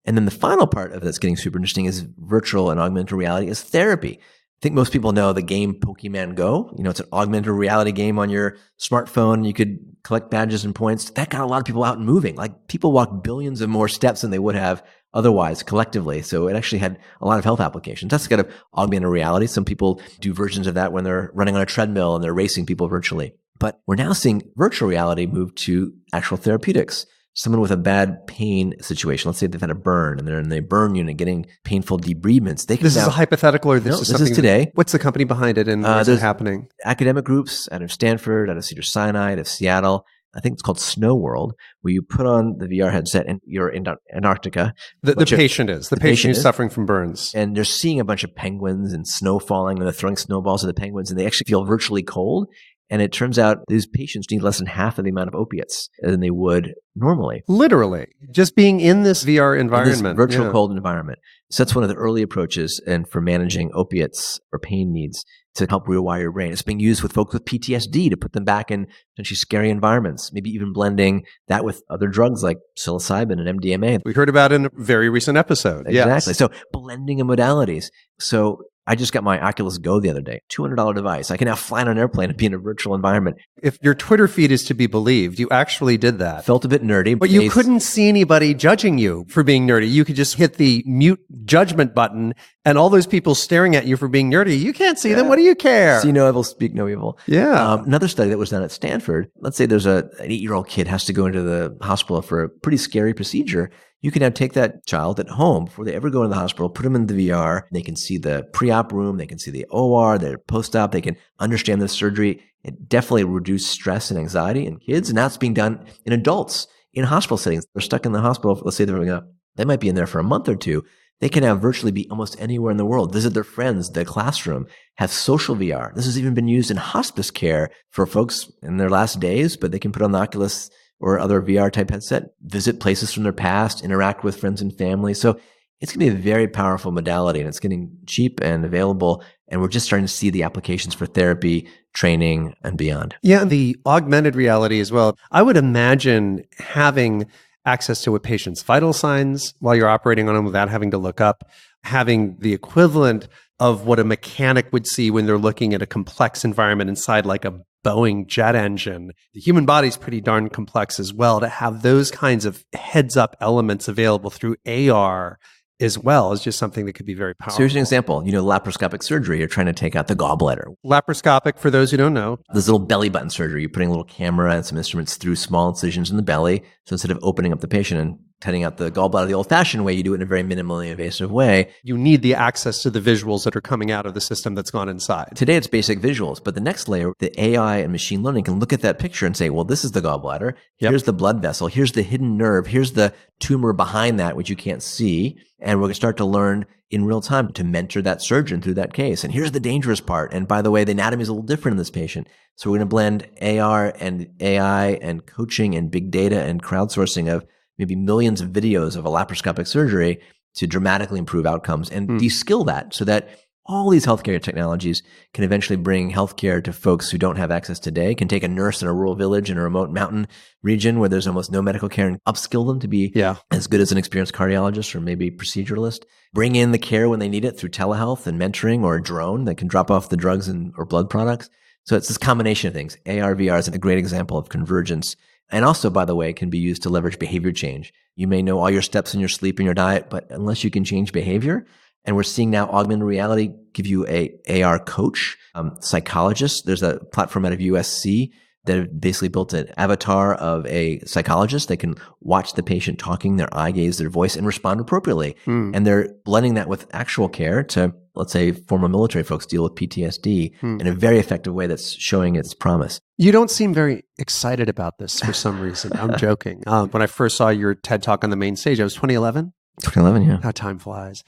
And then the final part of that's getting super interesting is virtual and augmented reality is therapy. I think most people know the game Pokemon Go. You know, it's an augmented reality game on your smartphone. You could collect badges and points. That got a lot of people out and moving. Like people walk billions of more steps than they would have otherwise collectively. So it actually had a lot of health applications. That's kind of augmented reality. Some people do versions of that when they're running on a treadmill and they're racing people virtually. But we're now seeing virtual reality move to actual therapeutics. someone with a bad pain situation, let's say they've had a burn and they're in the burn unit getting painful debridements. This is a hypothetical, or this is something? This is today. What's the company behind it, and where's it happening? Academic groups out of Stanford, out of Cedars-Sinai, out of Seattle. I think it's called Snow World, where you put on the VR headset and you're in Antarctica. The patient is suffering from burns. And they're seeing a bunch of penguins and snow falling, and they're throwing snowballs at the penguins, and they actually feel virtually cold. And it turns out these patients need less than half of the amount of opiates than they would normally. Literally. Just being in this VR environment. In this virtual cold environment. So that's one of the early approaches and for managing opiates or pain needs to help rewire your brain. It's being used with folks with PTSD to put them back in potentially scary environments, maybe even blending that with other drugs like psilocybin and MDMA. We heard about in a very recent episode. Exactly. Yes. So blending of modalities. So I just got my Oculus Go the other day, $200 device. I can now fly on an airplane and be in a virtual environment. If your Twitter feed is to be believed, you actually did that. Felt a bit nerdy. But you couldn't see anybody judging you for being nerdy. You could just hit the mute judgment button, and all those people staring at you for being nerdy, you can't see them. What do you care? See no evil, speak no evil. Yeah. Another study that was done at Stanford, let's say there's an 8-year-old kid has to go into the hospital for a pretty scary procedure. You can now take that child at home before they ever go into the hospital, put them in the VR. They can see the pre-op room. They can see the OR, their post-op. They can understand the surgery. It definitely reduced stress and anxiety in kids. And now it's being done in adults in hospital settings. They're stuck in the hospital. Let's say they might be in there for a month or two. They can now virtually be almost anywhere in the world, visit their friends, the classroom, have social VR. This has even been used in hospice care for folks in their last days, but they can put on the Oculus or other VR type headset, visit places from their past, interact with friends and family. So it's going to be a very powerful modality, and it's getting cheap and available. And we're just starting to see the applications for therapy, training, and beyond. Yeah, the augmented reality as well. I would imagine having access to a patient's vital signs while you're operating on them without having to look up, having the equivalent of what a mechanic would see when they're looking at a complex environment inside like a Boeing jet engine. The human body's pretty darn complex as well. To have those kinds of heads-up elements available through AR as well is just something that could be very powerful. So here's an example. Laparoscopic surgery. You're trying to take out the gallbladder. Laparoscopic, for those who don't know. This little belly button surgery. You're putting a little camera and some instruments through small incisions in the belly. So instead of opening up the patient and cutting out the gallbladder the old-fashioned way, you do it in a very minimally invasive way. You need the access to the visuals that are coming out of the system that's gone inside. Today, it's basic visuals, but the next layer, the AI and machine learning can look at that picture and say, well, this is the gallbladder. Here's the blood vessel. Here's the hidden nerve. Here's the tumor behind that, which you can't see. And we're going to start to learn in real time to mentor that surgeon through that case. And here's the dangerous part. And by the way, the anatomy is a little different in this patient. So we're going to blend AR and AI and coaching and big data and crowdsourcing of maybe millions of videos of a laparoscopic surgery to dramatically improve outcomes and de-skill that so that all these healthcare technologies can eventually bring healthcare to folks who don't have access today, can take a nurse in a rural village in a remote mountain region where there's almost no medical care and upskill them to be as good as an experienced cardiologist or maybe proceduralist, bring in the care when they need it through telehealth and mentoring or a drone that can drop off the drugs or blood products. So it's this combination of things. AR, VR is a great example of convergence. And also, by the way, can be used to leverage behavior change. You may know all your steps in your sleep and your diet, but unless you can change behavior, and we're seeing now augmented reality give you a AR coach, psychologist. There's a platform out of USC that have basically built an avatar of a psychologist. They can watch the patient talking, their eye gaze, their voice, and respond appropriately. And they're blending that with actual care to, let's say, former military folks deal with PTSD in a very effective way that's showing its promise. You don't seem very excited about this for some reason. I'm joking. When I first saw your TED Talk on the main stage, it was 2011? 2011, yeah. How time flies.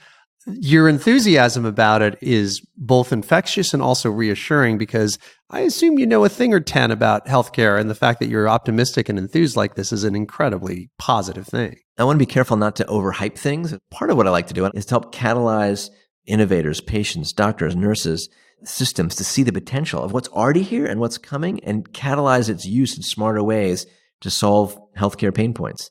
Your enthusiasm about it is both infectious and also reassuring because I assume you know a thing or 10 about healthcare, and the fact that you're optimistic and enthused like this is an incredibly positive thing. I want to be careful not to overhype things. Part of what I like to do is to help catalyze innovators, patients, doctors, nurses, systems to see the potential of what's already here and what's coming and catalyze its use in smarter ways to solve healthcare pain points.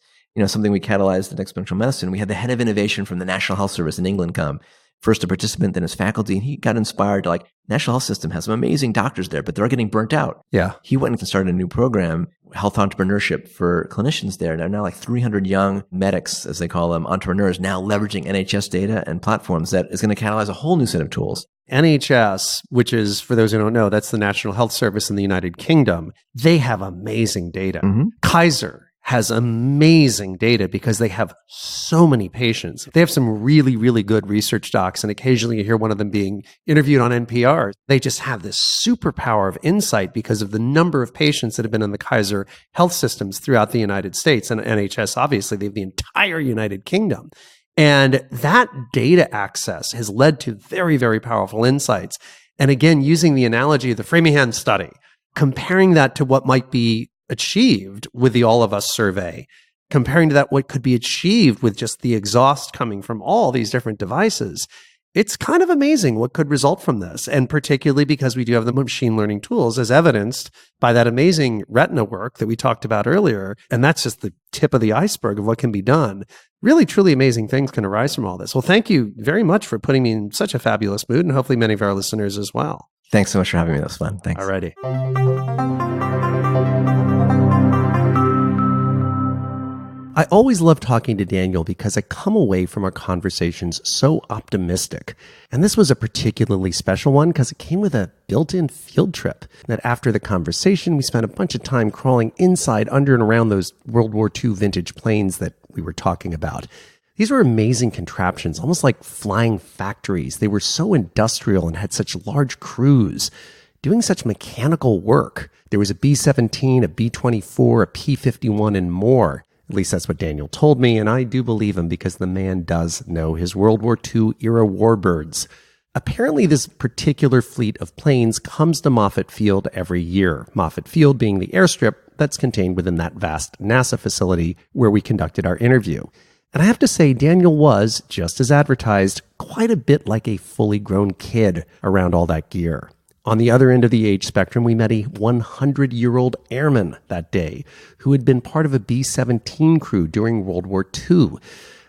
Something we catalyzed at Exponential Medicine. We had the head of innovation from the National Health Service in England come, first a participant, then his faculty, and he got inspired to National Health System has some amazing doctors there, but they're getting burnt out. Yeah. He went and started a new program, health entrepreneurship for clinicians there. There are now 300 young medics, as they call them, entrepreneurs, now leveraging NHS data and platforms that is going to catalyze a whole new set of tools. NHS, which is, for those who don't know, that's the National Health Service in the United Kingdom. They have amazing data. Kaiser has amazing data because they have so many patients. They have some really, really good research docs, and occasionally you hear one of them being interviewed on NPR. They just have this superpower of insight because of the number of patients that have been in the Kaiser health systems throughout the United States. And NHS, obviously, they have the entire United Kingdom. And that data access has led to very, very powerful insights. And again, using the analogy of the Framingham study, comparing that to what might be achieved with the All of Us survey, comparing to that what could be achieved with just the exhaust coming from all these different devices, it's kind of amazing what could result from this. And particularly because we do have the machine learning tools as evidenced by that amazing retina work that we talked about earlier. And that's just the tip of the iceberg of what can be done. Really, truly amazing things can arise from all this. Well, thank you very much for putting me in such a fabulous mood, and hopefully many of our listeners as well. Thanks so much for having me. That was fun. Thanks. Alrighty. I always love talking to Daniel because I come away from our conversations so optimistic. And this was a particularly special one because it came with a built-in field trip. That after the conversation, we spent a bunch of time crawling inside, under, and around those World War II vintage planes that we were talking about. These were amazing contraptions, almost like flying factories. They were so industrial and had such large crews, doing such mechanical work. There was a B-17, a B-24, a P-51, and more. At least that's what Daniel told me, and I do believe him because the man does know his World War II era warbirds. Apparently, this particular fleet of planes comes to Moffett Field every year, Moffett Field being the airstrip that's contained within that vast NASA facility where we conducted our interview. And I have to say, Daniel was, just as advertised, quite a bit like a fully grown kid around all that gear. On the other end of the age spectrum, we met a 100-year-old airman that day who had been part of a B-17 crew during World War II.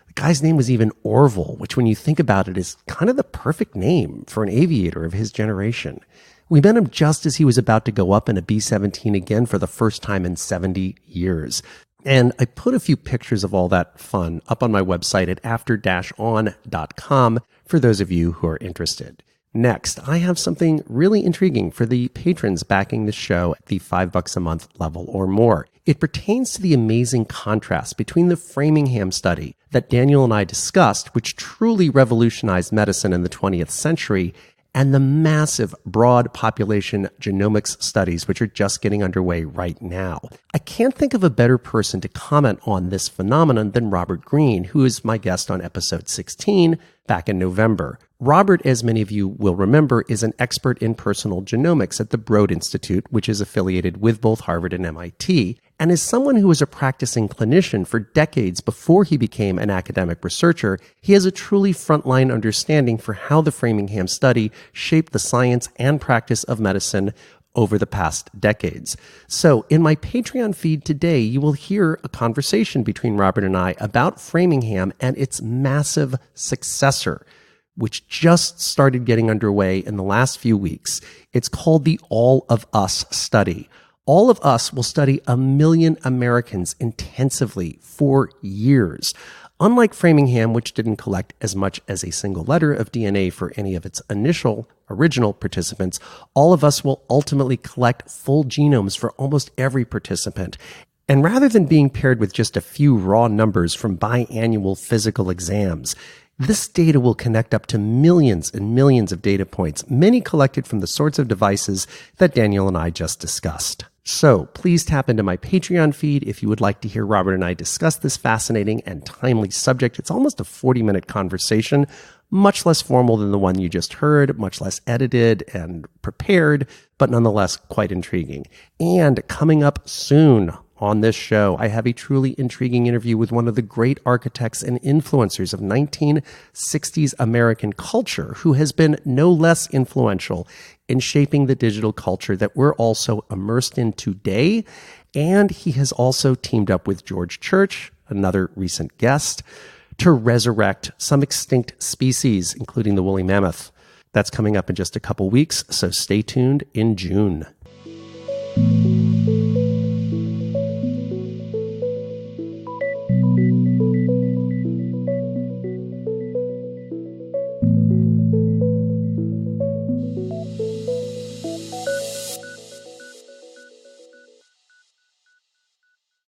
The guy's name was even Orville, which when you think about it is kind of the perfect name for an aviator of his generation. We met him just as he was about to go up in a B-17 again for the first time in 70 years. And I put a few pictures of all that fun up on my website at after-on.com for those of you who are interested. Next, I have something really intriguing for the patrons backing the show at the $5 a month level or more. It pertains to the amazing contrast between the Framingham study that Daniel and I discussed, which truly revolutionized medicine in the 20th century, and the massive broad population genomics studies, which are just getting underway right now. I can't think of a better person to comment on this phenomenon than Robert Green, who is my guest on episode 16 back in November. Robert, as many of you will remember, is an expert in personal genomics at the Broad Institute, which is affiliated with both Harvard and MIT, and is someone who was a practicing clinician for decades before he became an academic researcher. He has a truly frontline understanding for how the Framingham study shaped the science and practice of medicine over the past decades. So in my Patreon feed today, you will hear a conversation between Robert and I about Framingham and its massive successor, which just started getting underway in the last few weeks. It's called the All of Us study. All of Us will study 1 million Americans intensively for years. Unlike Framingham, which didn't collect as much as a single letter of DNA for any of its original participants, All of Us will ultimately collect full genomes for almost every participant. And rather than being paired with just a few raw numbers from biannual physical exams, this data will connect up to millions and millions of data points, many collected from the sorts of devices that Daniel and I just discussed. So please tap into my Patreon feed if you would like to hear Robert and I discuss this fascinating and timely subject. It's almost a 40-minute conversation, much less formal than the one you just heard, much less edited and prepared, but nonetheless quite intriguing. And coming up soon on this show, I have a truly intriguing interview with one of the great architects and influencers of 1960s American culture, who has been no less influential in shaping the digital culture that we're also immersed in today. And he has also teamed up with George Church, another recent guest, to resurrect some extinct species, including the woolly mammoth. That's coming up in just a couple weeks, so stay tuned in June.